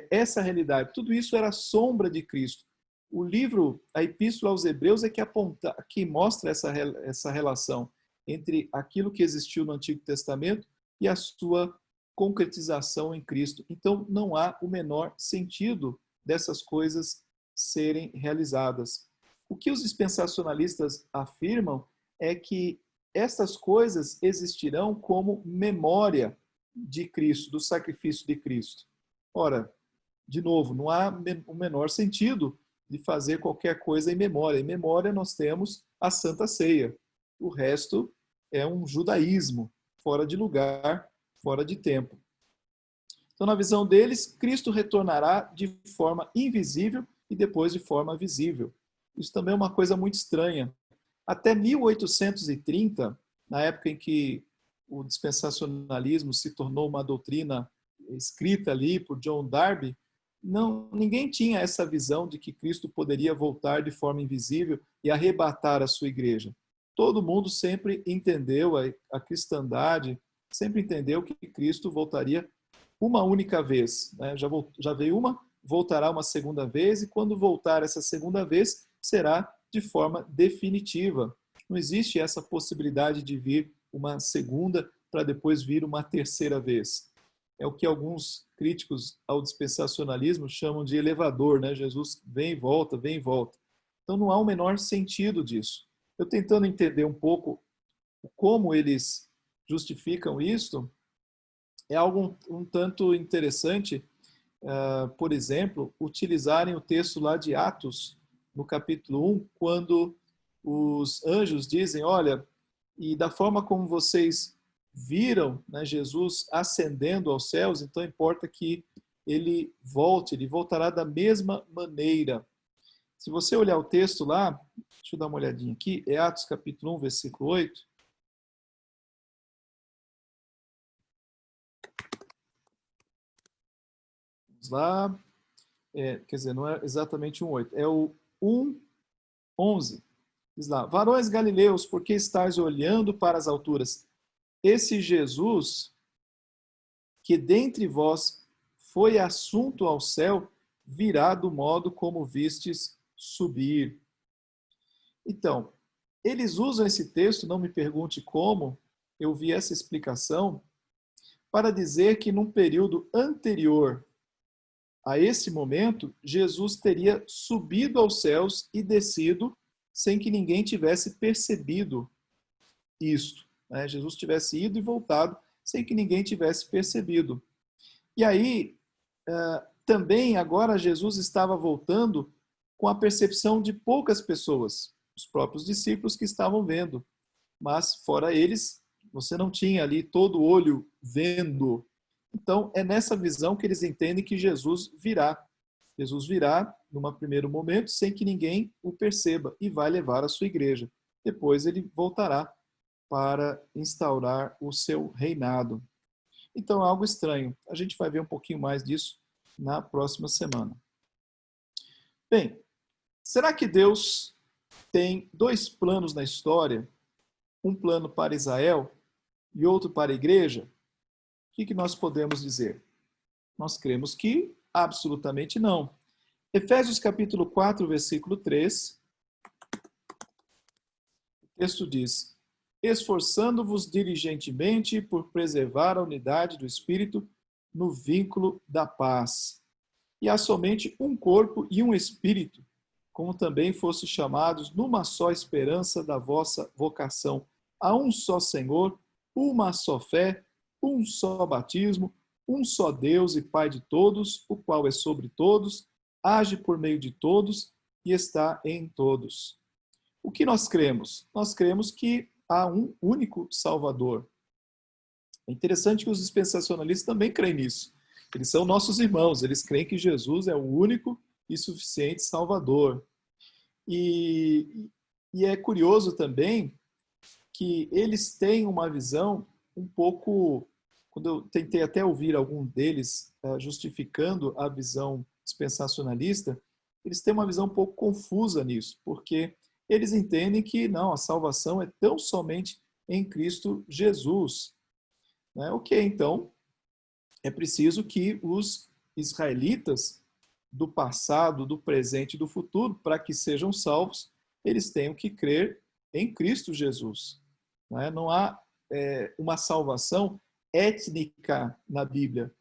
essa realidade? Tudo isso era sombra de Cristo. O livro, a Epístola aos Hebreus, é que aponta, que mostra essa relação entre aquilo que existiu no Antigo Testamento e a sua concretização em Cristo. Então, não há o menor sentido dessas coisas serem realizadas. O que os dispensacionalistas afirmam é que essas coisas existirão como memória de Cristo, do sacrifício de Cristo. Ora, de novo, não há o menor sentido de fazer qualquer coisa em memória. Em memória nós temos a Santa Ceia. O resto é um judaísmo, fora de lugar, fora de tempo. Então, na visão deles, Cristo retornará de forma invisível e depois de forma visível. Isso também é uma coisa muito estranha. Até 1830, na época em que o dispensacionalismo se tornou uma doutrina escrita ali por John Darby, ninguém tinha essa visão de que Cristo poderia voltar de forma invisível e arrebatar a sua igreja. Todo mundo sempre entendeu, a cristandade sempre entendeu que Cristo voltaria uma única vez. Né? Já veio uma, voltará uma segunda vez, e quando voltar essa segunda vez, será de forma definitiva. Não existe essa possibilidade de vir uma segunda para depois vir uma terceira vez. É o que alguns críticos ao dispensacionalismo chamam de elevador, né? Jesus vem e volta, vem e volta. Então não há o menor sentido disso. Eu tentando entender um pouco como eles justificam isso, é algo um tanto interessante, por exemplo, utilizarem o texto lá de Atos, no capítulo 1, quando os anjos dizem, olha, e da forma como vocês viram, né, Jesus ascendendo aos céus, então importa que ele volte, ele voltará da mesma maneira. Se você olhar o texto lá, deixa eu dar uma olhadinha aqui, é Atos capítulo 1, versículo 8. Vamos lá. Quer dizer, não é exatamente 1,8, é o 1,11. Diz lá, varões galileus, por que estáis olhando para as alturas? Esse Jesus, que dentre vós foi assunto ao céu, virá do modo como vistes subir. Então, eles usam esse texto, não me pergunte como, eu vi essa explicação, para dizer que num período anterior a esse momento, Jesus teria subido aos céus e descido sem que ninguém tivesse percebido isto. Né? Jesus tivesse ido e voltado sem que ninguém tivesse percebido. E aí, também agora Jesus estava voltando com a percepção de poucas pessoas, os próprios discípulos que estavam vendo. Mas, fora eles, você não tinha ali todo o olho vendo. Então, é nessa visão que eles entendem que Jesus virá. Jesus virá, num primeiro momento, sem que ninguém o perceba, e vai levar a sua igreja. Depois ele voltará para instaurar o seu reinado. Então, é algo estranho. A gente vai ver um pouquinho mais disso na próxima semana. Bem, será que Deus tem dois planos na história? Um plano para Israel e outro para a igreja? O que nós podemos dizer? Nós cremos que absolutamente não. Efésios capítulo 4, versículo 3, o texto diz, esforçando-vos diligentemente por preservar a unidade do Espírito no vínculo da paz. E há somente um corpo e um Espírito, como também fosse chamados numa só esperança da vossa vocação. Há um só Senhor, uma só fé, um só batismo, um só Deus e Pai de todos, o qual é sobre todos, age por meio de todos e está em todos. O que nós cremos? Nós cremos que há um único Salvador. É interessante que os dispensacionalistas também creem nisso. Eles são nossos irmãos, eles creem que Jesus é o único e suficiente Salvador. E é curioso também que eles têm uma visão um pouco, quando eu tentei até ouvir algum deles justificando a visão dispensacionalista, eles têm uma visão um pouco confusa nisso, porque eles entendem que não, a salvação é tão somente em Cristo Jesus. Né? Ok, então, é preciso que os israelitas do passado, do presente e do futuro, para que sejam salvos, eles tenham que crer em Cristo Jesus. Não há uma salvação étnica na Bíblia.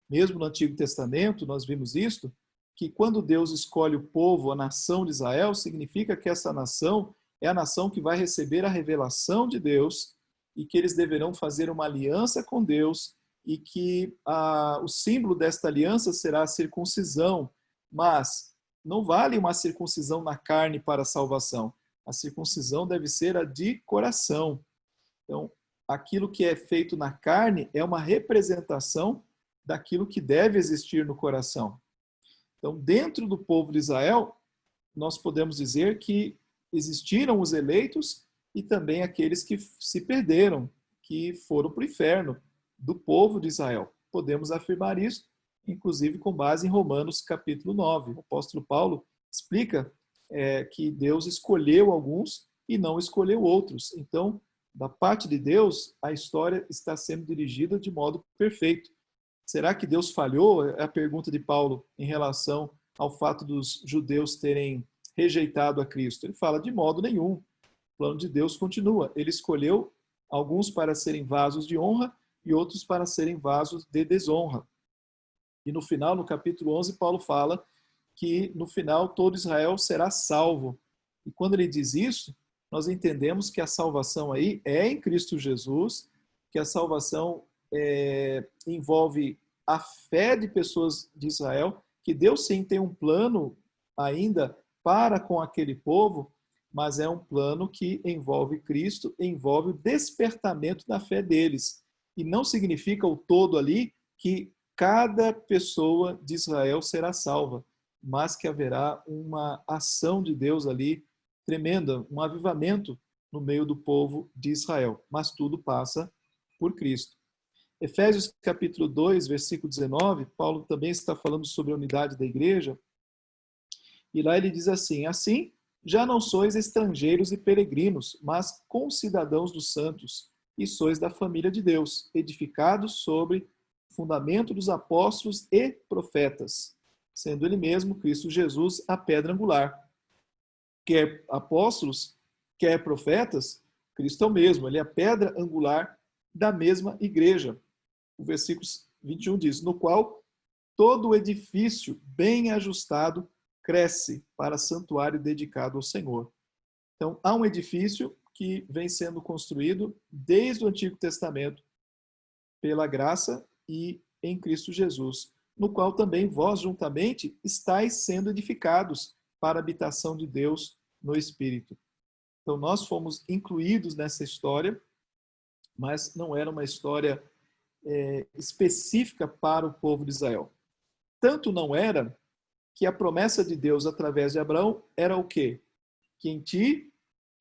Mesmo no Antigo Testamento, nós vimos isto, que quando Deus escolhe o povo, a nação de Israel, significa que essa nação é a nação que vai receber a revelação de Deus e que eles deverão fazer uma aliança com Deus e que o símbolo desta aliança será a circuncisão. Mas não vale uma circuncisão na carne para a salvação. A circuncisão deve ser a de coração. Então, aquilo que é feito na carne é uma representação daquilo que deve existir no coração. Então, dentro do povo de Israel, nós podemos dizer que existiram os eleitos e também aqueles que se perderam, que foram para o inferno, do povo de Israel. Podemos afirmar isso, inclusive com base em Romanos capítulo 9. O apóstolo Paulo explica que Deus escolheu alguns e não escolheu outros. Então, da parte de Deus, a história está sendo dirigida de modo perfeito. Será que Deus falhou? É a pergunta de Paulo em relação ao fato dos judeus terem rejeitado a Cristo. Ele fala, de modo nenhum. O plano de Deus continua. Ele escolheu alguns para serem vasos de honra e outros para serem vasos de desonra. E no final, no capítulo 11, Paulo fala que no final todo Israel será salvo. E quando ele diz isso, nós entendemos que a salvação aí é em Cristo Jesus, que a salvação envolve a fé de pessoas de Israel, que Deus sim tem um plano ainda para com aquele povo, mas é um plano que envolve Cristo, envolve o despertamento da fé deles. E não significa o todo ali que cada pessoa de Israel será salva, mas que haverá uma ação de Deus ali tremenda, um avivamento no meio do povo de Israel. Mas tudo passa por Cristo. Efésios capítulo 2, versículo 19, Paulo também está falando sobre a unidade da igreja. E lá ele diz assim, assim, já não sois estrangeiros e peregrinos, mas concidadãos dos santos, e sois da família de Deus, edificados sobre o fundamento dos apóstolos e profetas, sendo ele mesmo, Cristo Jesus, a pedra angular. Quer apóstolos, quer profetas, Cristo é o mesmo, ele é a pedra angular da mesma igreja. O versículo 21 diz, no qual todo o edifício bem ajustado cresce para santuário dedicado ao Senhor. Então, há um edifício que vem sendo construído desde o Antigo Testamento pela graça e em Cristo Jesus, no qual também vós juntamente estáis sendo edificados para a habitação de Deus no Espírito. Então, nós fomos incluídos nessa história, mas não era uma história específica para o povo de Israel. Tanto não era que a promessa de Deus através de Abraão era o quê? Que em ti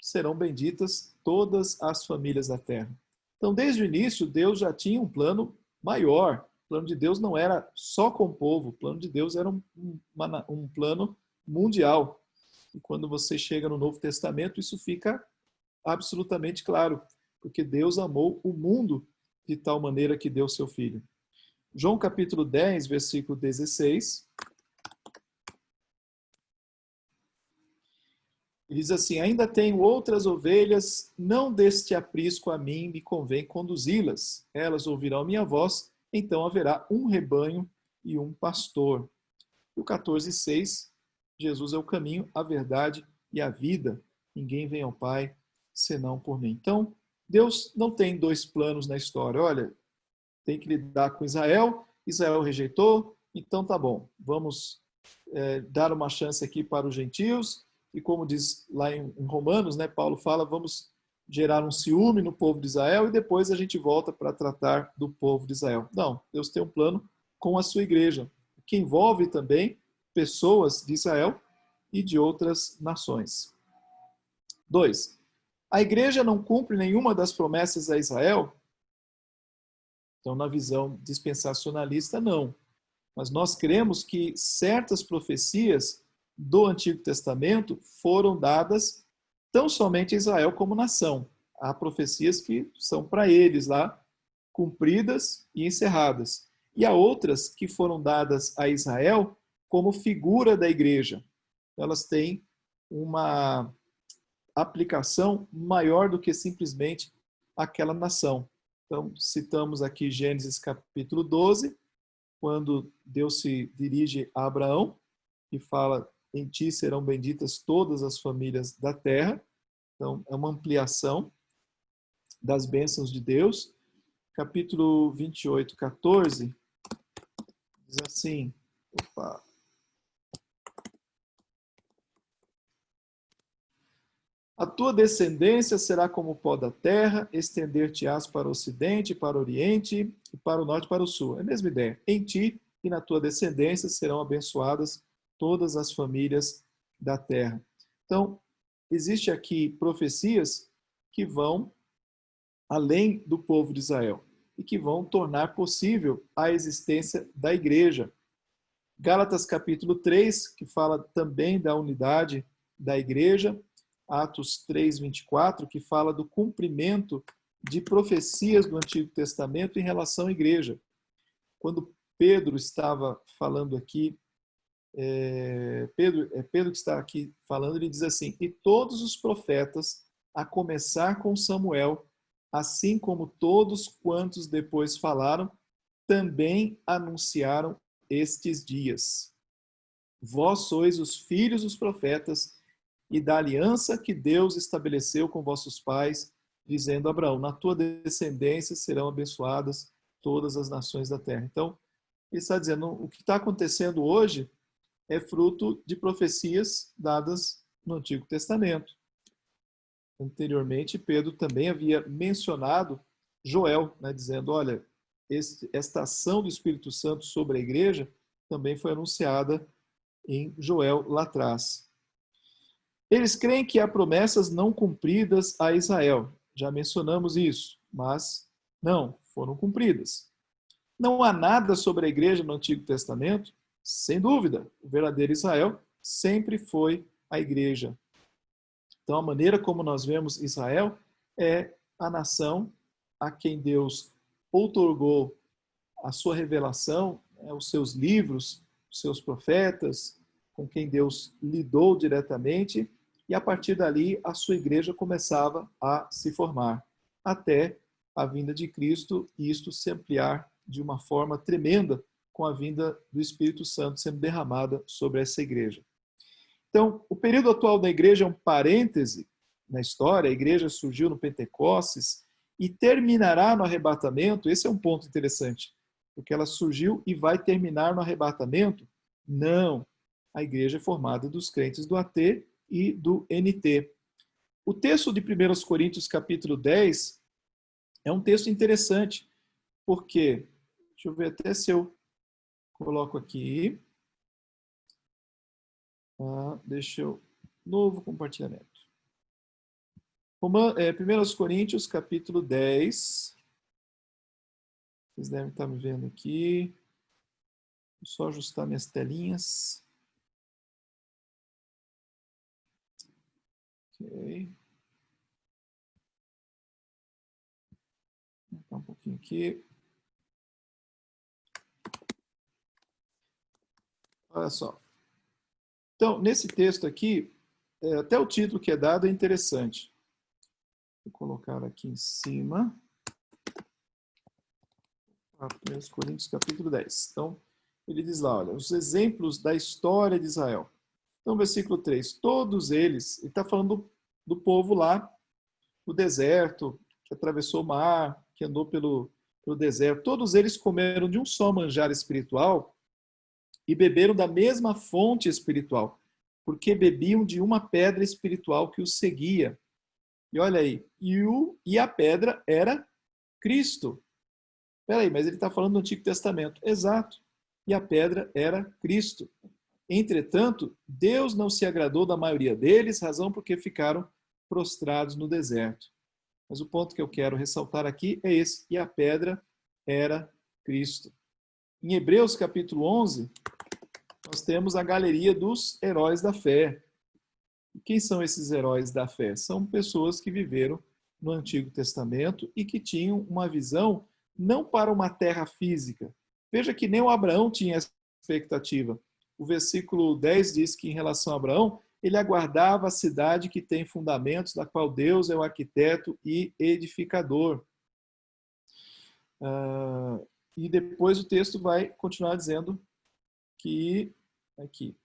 serão benditas todas as famílias da terra. Então, desde o início, Deus já tinha um plano maior. O plano de Deus não era só com o povo, o plano de Deus era um plano mundial. E quando você chega no Novo Testamento, isso fica absolutamente claro, porque Deus amou o mundo de tal maneira que deu seu Filho. João capítulo 10, versículo 16, ele diz assim, ainda tenho outras ovelhas, não deste aprisco a mim me convém conduzi-las. Elas ouvirão minha voz, então haverá um rebanho e um pastor. E o 14:6, Jesus é o caminho, a verdade e a vida. Ninguém vem ao Pai senão por mim. Então, Deus não tem dois planos na história. Olha, tem que lidar com Israel, Israel rejeitou, então tá bom, vamos dar uma chance aqui para os gentios, e como diz lá em Romanos, né, Paulo fala, vamos gerar um ciúme no povo de Israel e depois a gente volta para tratar do povo de Israel. Não, Deus tem um plano com a sua igreja, que envolve também pessoas de Israel e de outras nações. 2. A igreja não cumpre nenhuma das promessas a Israel? Então, na visão dispensacionalista, não. Mas nós cremos que certas profecias do Antigo Testamento foram dadas tão somente a Israel como nação. Há profecias que são para eles lá, cumpridas e encerradas. e há outras que foram dadas a Israel como figura da igreja. Elas têm uma aplicação maior do que simplesmente aquela nação. Então, citamos aqui Gênesis capítulo 12, quando Deus se dirige a Abraão e fala: em ti serão benditas todas as famílias da terra. Então, é uma ampliação das bênçãos de Deus. Capítulo 28, 14, diz assim, opa, a tua descendência será como o pó da terra, estender-te-ás para o ocidente, para o oriente, e para o norte e para o sul. É a mesma ideia. Em ti e na tua descendência serão abençoadas todas as famílias da terra. Então, existe aqui profecias que vão além do povo de Israel e que vão tornar possível a existência da igreja. Gálatas capítulo 3, que fala também da unidade da igreja. Atos 3, 24, que fala do cumprimento de profecias do Antigo Testamento em relação à igreja. Quando Pedro estava falando aqui, Pedro que está aqui falando, ele diz assim: e todos os profetas, a começar com Samuel, assim como todos quantos depois falaram, também anunciaram estes dias. Vós sois os filhos dos profetas e da aliança que Deus estabeleceu com vossos pais, dizendo a Abraão: na tua descendência serão abençoadas todas as nações da terra. Então, ele está dizendo, o que está acontecendo hoje é fruto de profecias dadas no Antigo Testamento. Anteriormente, Pedro também havia mencionado Joel, né, dizendo: olha, esta ação do Espírito Santo sobre a igreja também foi anunciada em Joel lá atrás. Eles creem que há promessas não cumpridas a Israel. Já mencionamos isso, mas não, foram cumpridas. Não há nada sobre a igreja no Antigo Testamento? Sem dúvida, o verdadeiro Israel sempre foi a igreja. Então, a maneira como nós vemos Israel é a nação a quem Deus outorgou a sua revelação, os seus livros, os seus profetas, com quem Deus lidou diretamente, e a partir dali a sua igreja começava a se formar, até a vinda de Cristo, e isto se ampliar de uma forma tremenda com a vinda do Espírito Santo sendo derramada sobre essa igreja. Então, o período atual da igreja é um parêntese na história. A igreja surgiu no Pentecostes e terminará no arrebatamento. Esse é um ponto interessante, porque ela surgiu e vai terminar no arrebatamento? Não. A igreja é formada dos crentes do AT e do NT. O texto de 1 Coríntios, capítulo 10, é um texto interessante, porque, deixa eu ver até se eu coloco aqui. Deixa eu... Novo compartilhamento. 1 Coríntios, capítulo 10. Vocês devem estar me vendo aqui. Vou só ajustar minhas telinhas. Ok. Vou aumentar um pouquinho aqui. Olha só. Então, nesse texto aqui, até o título que é dado é interessante. Vou colocar aqui em cima. 1 Coríntios, capítulo 10. Então, ele diz lá, olha, os exemplos da história de Israel. Então, versículo 3. Todos eles, ele está falando do povo lá, no deserto, que atravessou o mar, que andou pelo deserto. Todos eles comeram de um só manjar espiritual e beberam da mesma fonte espiritual, porque bebiam de uma pedra espiritual que os seguia. E olha aí, e a pedra era Cristo. Espera aí, mas ele está falando do Antigo Testamento. Exato. E a pedra era Cristo. Entretanto, Deus não se agradou da maioria deles, razão porque ficaram prostrados no deserto. Mas o ponto que eu quero ressaltar aqui é esse: e a pedra era Cristo. Em Hebreus capítulo 11, nós temos a galeria dos heróis da fé. E quem são esses heróis da fé? São pessoas que viveram no Antigo Testamento e que tinham uma visão não para uma terra física, Veja que nem o Abraão tinha essa expectativa. O versículo 10 diz que, em relação a Abraão, ele aguardava a cidade que tem fundamentos, da qual Deus é o arquiteto e edificador. E depois o texto vai continuar dizendo que, aqui,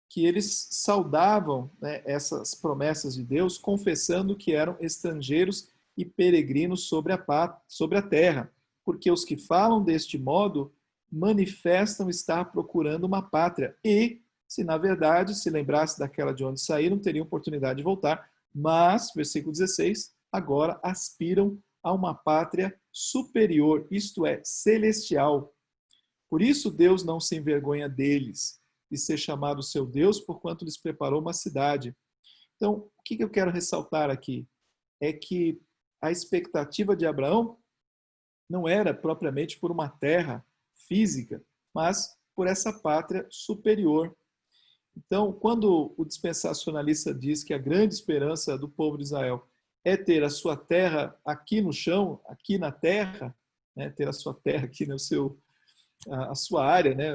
que eles saudavam, né, essas promessas de Deus, confessando que eram estrangeiros e peregrinos sobre a terra, porque os que falam deste modo manifestam estar procurando uma pátria e, se na verdade se lembrasse daquela de onde saíram, teriam oportunidade de voltar, mas, versículo 16, agora aspiram a uma pátria superior, isto é, celestial. Por isso Deus não se envergonha deles, de ser chamado seu Deus, porquanto lhes preparou uma cidade. Então, o que eu quero ressaltar aqui? É que a expectativa de Abraão não era propriamente por uma terra física, mas por essa pátria superior. Então, quando o dispensacionalista diz que a grande esperança do povo de Israel é ter a sua terra aqui no chão, aqui na terra, né, ter a sua terra aqui no seu, a sua área, né,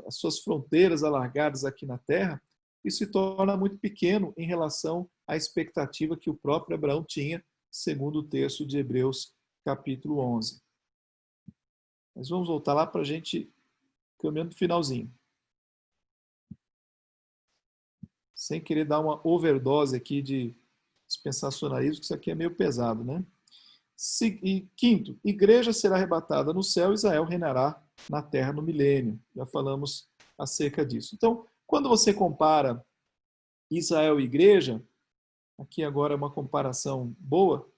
as suas fronteiras alargadas aqui na terra, isso se torna muito pequeno em relação à expectativa que o próprio Abraão tinha, segundo o texto de Hebreus, capítulo 11. Mas vamos voltar lá para a gente caminhando no finalzinho. Sem querer dar uma overdose aqui de dispensacionalismo, que isso aqui é meio pesado, né? E quinto, igreja será arrebatada no céu, Israel reinará na terra no milênio. Já falamos acerca disso. Então, quando você compara Israel e igreja, aqui agora é uma comparação boa,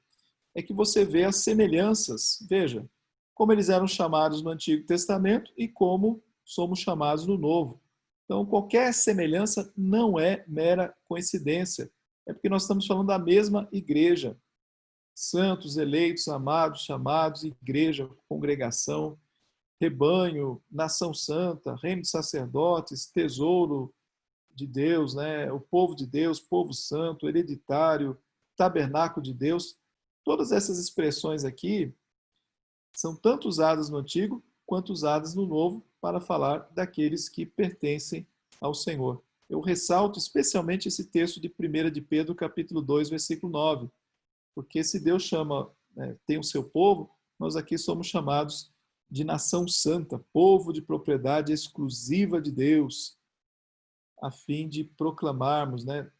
é que você vê as semelhanças. Veja, como eles eram chamados no Antigo Testamento e como somos chamados no Novo. Então, qualquer semelhança não é mera coincidência. É porque nós estamos falando da mesma igreja. Santos, eleitos, amados, chamados, igreja, congregação, rebanho, nação santa, reino de sacerdotes, tesouro de Deus, né? O povo de Deus, povo santo, hereditário, tabernáculo de Deus. Todas essas expressões aqui são tanto usadas no Antigo quanto usadas no Novo para falar daqueles que pertencem ao Senhor. Eu ressalto especialmente esse texto de 1 de Pedro, capítulo 2, versículo 9, porque se Deus chama, né, tem o seu povo, nós aqui somos chamados de nação santa, povo de propriedade exclusiva de Deus, a fim de proclamarmos, né,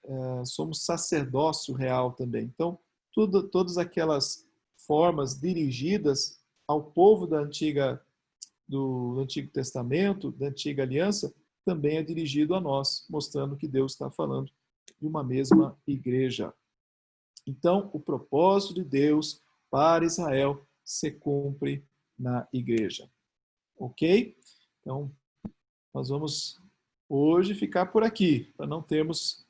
somos sacerdócio real também. Então, todas aquelas formas dirigidas ao povo do Antigo Testamento, da Antiga Aliança, também é dirigido a nós, mostrando que Deus está falando de uma mesma igreja. Então, o propósito de Deus para Israel se cumpre na igreja. Ok? Então, nós vamos hoje ficar por aqui, para não termos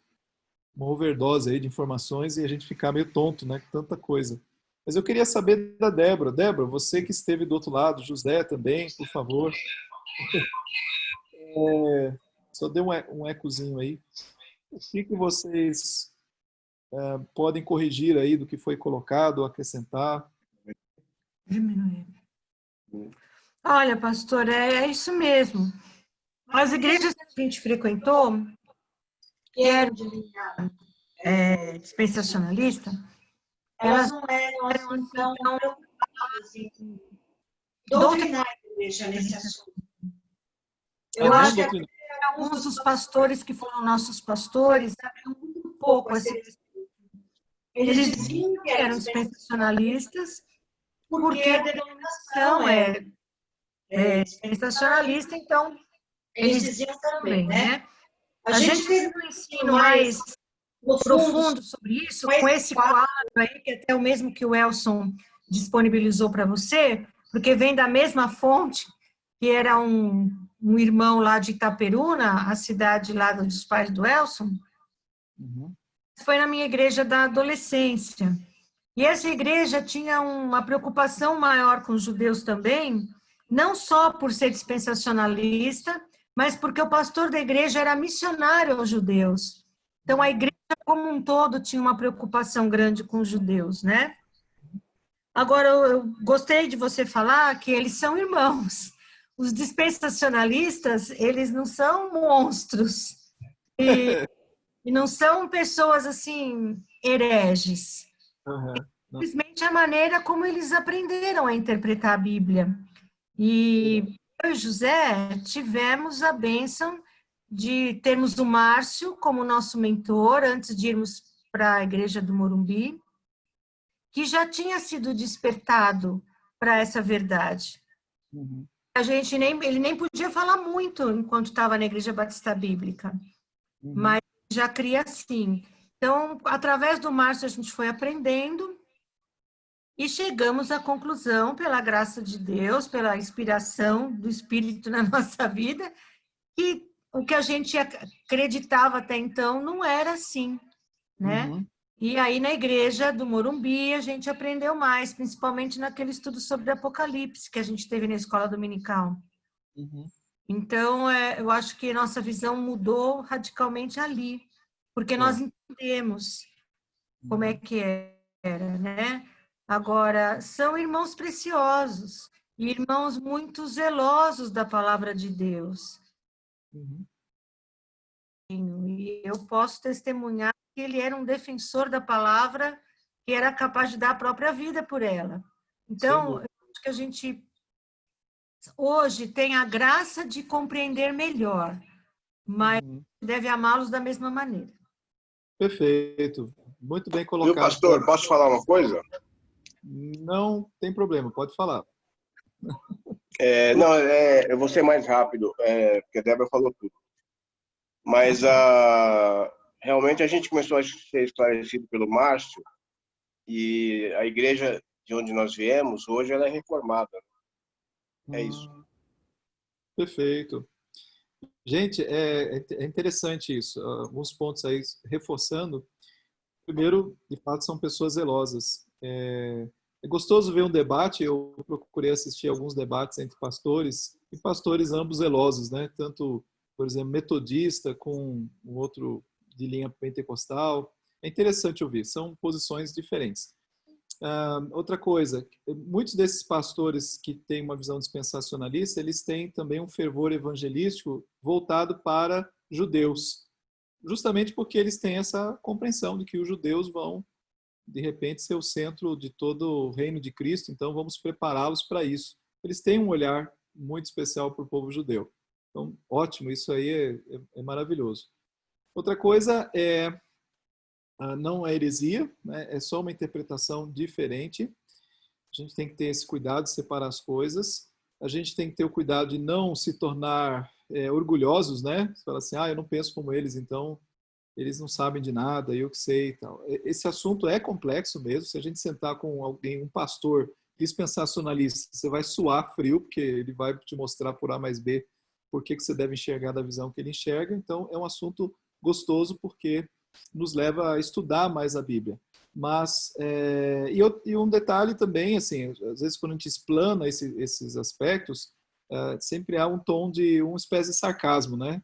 uma overdose aí de informações e a gente ficar meio tonto, né? Com tanta coisa. Mas eu queria saber da Débora. Débora, você que esteve do outro lado, José também, por favor. Só deu um ecozinho aí. O que vocês podem corrigir aí do que foi colocado ou acrescentar? Diminuir. Olha, pastor, é isso mesmo. As igrejas que a gente frequentou, que eram de linha dispensacionalista, elas não eram assim tão preocupadas em doutrinar a igreja nesse assunto. Eu acho que alguns dos pastores que foram nossos pastores sabiam muito pouco assim. Eles diziam que eram dispensacionalistas porque a denominação é dispensacionalista, então eles diziam também, né? A gente teve um ensino mais profundo sobre isso, com esse quadro aí, que até o mesmo que o Elson disponibilizou para você, porque vem da mesma fonte, que era um irmão lá de Itaperuna, a cidade lá dos pais do Elson. Uhum. Foi na minha igreja da adolescência. E essa igreja tinha uma preocupação maior com os judeus também, não só por ser dispensacionalista, mas porque o pastor da igreja era missionário aos judeus. Então, a igreja como um todo tinha uma preocupação grande com os judeus, né? Agora, eu gostei de você falar que eles são irmãos. Os dispensacionalistas, eles não são monstros e não são pessoas assim hereges. Aham. Não, Simplesmente a maneira como eles aprenderam a interpretar a Bíblia. E eu e José tivemos a bênção de termos o Márcio como nosso mentor antes de irmos para a igreja do Morumbi, que já tinha sido despertado para essa verdade. uhum, Ele nem podia falar muito enquanto estava na Igreja Batista Bíblica, uhum, mas já cria assim. Então, através do Márcio, a gente foi aprendendo e chegamos à conclusão, pela graça de Deus, pela inspiração do Espírito na nossa vida, que o que a gente acreditava até então não era assim, né? uhum, E aí, na igreja do Morumbi, a gente aprendeu mais, principalmente naquele estudo sobre Apocalipse que a gente teve na escola dominical. uhum. Então, eu acho que nossa visão mudou radicalmente ali, porque nós É, entendemos como é uhum, que era, né? Agora, são irmãos preciosos, irmãos muito zelosos da palavra de Deus. uhum. E eu posso testemunhar que ele era um defensor da palavra, que era capaz de dar a própria vida por ela. Sem Então, dúvida. eu acho que a gente hoje tem a graça de compreender melhor, mas Uhum. deve amá-los da mesma maneira. Perfeito. Muito bem Viu, colocado, pastor? Débora. Posso falar uma coisa? Não tem problema, pode falar. Não, eu vou ser mais rápido, porque a Débora falou tudo. Mas realmente a gente começou a ser esclarecido pelo Márcio e a igreja de onde nós viemos, hoje ela é reformada. É isso. Perfeito. Gente, é interessante isso. Alguns pontos aí reforçando. Primeiro, de fato, são pessoas zelosas. É gostoso ver um debate. Eu procurei assistir alguns debates entre pastores e pastores ambos zelosos, né? Tanto, por exemplo, metodista com um outro de linha pentecostal. É interessante ouvir. São posições diferentes. Outra coisa, muitos desses pastores que têm uma visão dispensacionalista, eles têm também um fervor evangelístico voltado para judeus, justamente porque eles têm essa compreensão de que os judeus vão, de repente, ser o centro de todo o reino de Cristo, então vamos prepará-los para isso. Eles têm um olhar muito especial para o povo judeu. Então, ótimo, isso aí é maravilhoso. Outra coisa não é heresia, né? É só uma interpretação diferente. A gente tem que ter esse cuidado de separar as coisas. A gente tem que ter o cuidado de não se tornar orgulhosos, né? Você fala assim, eu não penso como eles, então eles não sabem de nada, eu que sei e tal. Esse assunto é complexo mesmo. Se a gente sentar com alguém, um pastor dispensacionalista, você vai suar frio, porque ele vai te mostrar por A mais B por que você deve enxergar da visão que ele enxerga. Então, é um assunto gostoso, porque nos leva a estudar mais a Bíblia. Mas, e um detalhe também, assim, às vezes quando a gente explana esses aspectos, sempre há um tom de uma espécie de sarcasmo, né?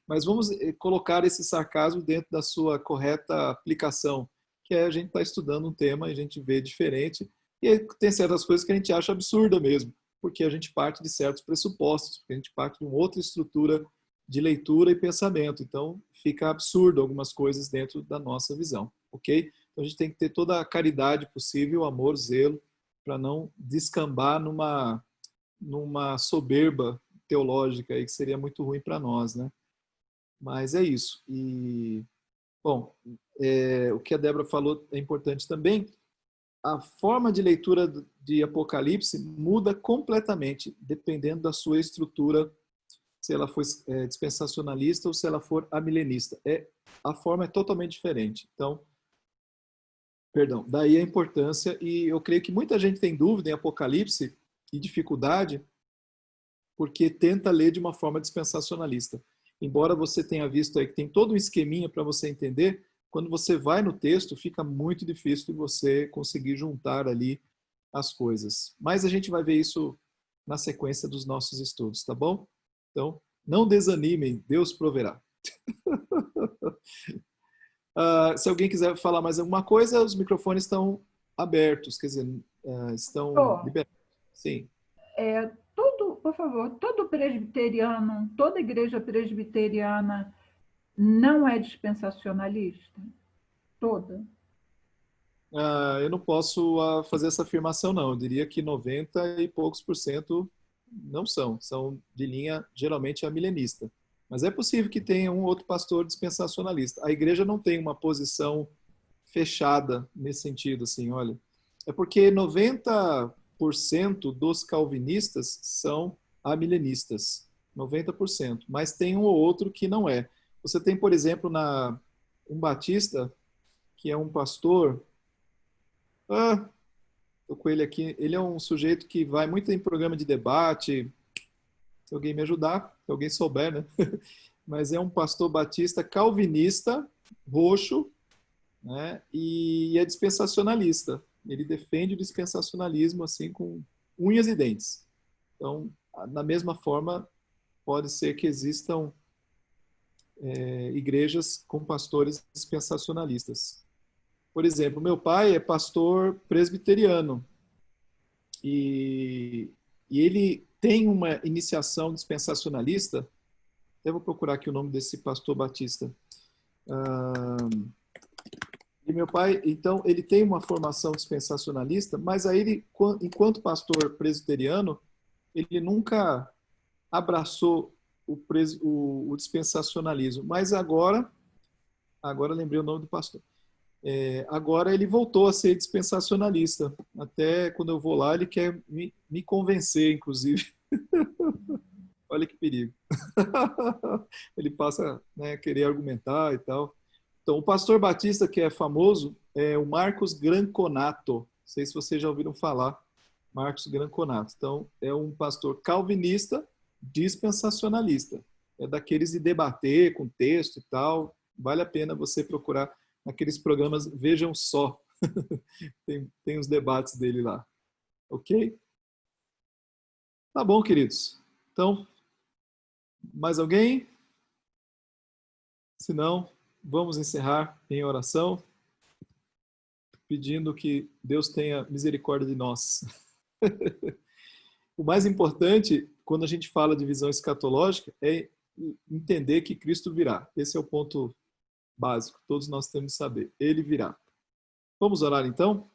Mas vamos colocar esse sarcasmo dentro da sua correta aplicação, que é a gente está estudando um tema e a gente vê diferente, e aí tem certas coisas que a gente acha absurda mesmo, porque a gente parte de certos pressupostos, porque a gente parte de uma outra estrutura de leitura e pensamento, então fica absurdo algumas coisas dentro da nossa visão, ok? Então a gente tem que ter toda a caridade possível, amor, zelo, para não descambar numa soberba teológica aí que seria muito ruim para nós, né? Mas é isso. E, bom, o que a Débora falou é importante também. A forma de leitura de Apocalipse muda completamente, dependendo da sua estrutura, se ela for dispensacionalista ou se ela for amilenista. A forma é totalmente diferente. Então, perdão, daí a importância, e eu creio que muita gente tem dúvida em Apocalipse e dificuldade, porque tenta ler de uma forma dispensacionalista. Embora você tenha visto aí que tem todo um esqueminha para você entender, quando você vai no texto, fica muito difícil de você conseguir juntar ali as coisas. Mas a gente vai ver isso na sequência dos nossos estudos, tá bom? Então, não desanimem, Deus proverá. Se alguém quiser falar mais alguma coisa, os microfones estão abertos, quer dizer, estão liberados. Sim. Por favor, todo presbiteriano, toda igreja presbiteriana não é dispensacionalista? Toda? Eu não posso fazer essa afirmação, não. Eu diria que 90 e poucos por cento não são. São de linha, geralmente, milenista. Mas é possível que tenha um outro pastor dispensacionalista. A igreja não tem uma posição fechada nesse sentido, assim, olha. É porque 90% dos calvinistas são amilenistas. 90%. Mas tem um ou outro que não é. Você tem, por exemplo, um batista, que é um pastor... Estou com ele aqui. Ele é um sujeito que vai muito em programa de debate. Se alguém me ajudar, se alguém souber, né? Mas é um pastor batista calvinista, roxo, né? E é dispensacionalista. Ele defende o dispensacionalismo assim com unhas e dentes. Então, da mesma forma, pode ser que existam igrejas com pastores dispensacionalistas. Por exemplo, meu pai é pastor presbiteriano e ele tem uma iniciação dispensacionalista. Eu vou procurar aqui o nome desse pastor batista. E meu pai, então, ele tem uma formação dispensacionalista, mas aí ele, enquanto pastor presbiteriano, ele nunca abraçou o dispensacionalismo. Mas agora lembrei o nome do pastor. Agora ele voltou a ser dispensacionalista. Até quando eu vou lá, ele quer me convencer, inclusive. Olha que perigo. Ele passa a querer argumentar e tal. Então, o pastor batista que é famoso é o Marcos Granconato. Não sei se vocês já ouviram falar. Marcos Granconato. Então, é um pastor calvinista dispensacionalista. É daqueles de debater com texto e tal. Vale a pena você procurar naqueles programas Vejam Só. tem os debates dele lá. Ok? Tá bom, queridos. Então, mais alguém? Se não, vamos encerrar em oração, pedindo que Deus tenha misericórdia de nós. O mais importante, quando a gente fala de visão escatológica, é entender que Cristo virá. Esse é o ponto básico, todos nós temos que saber. Ele virá. Vamos orar então?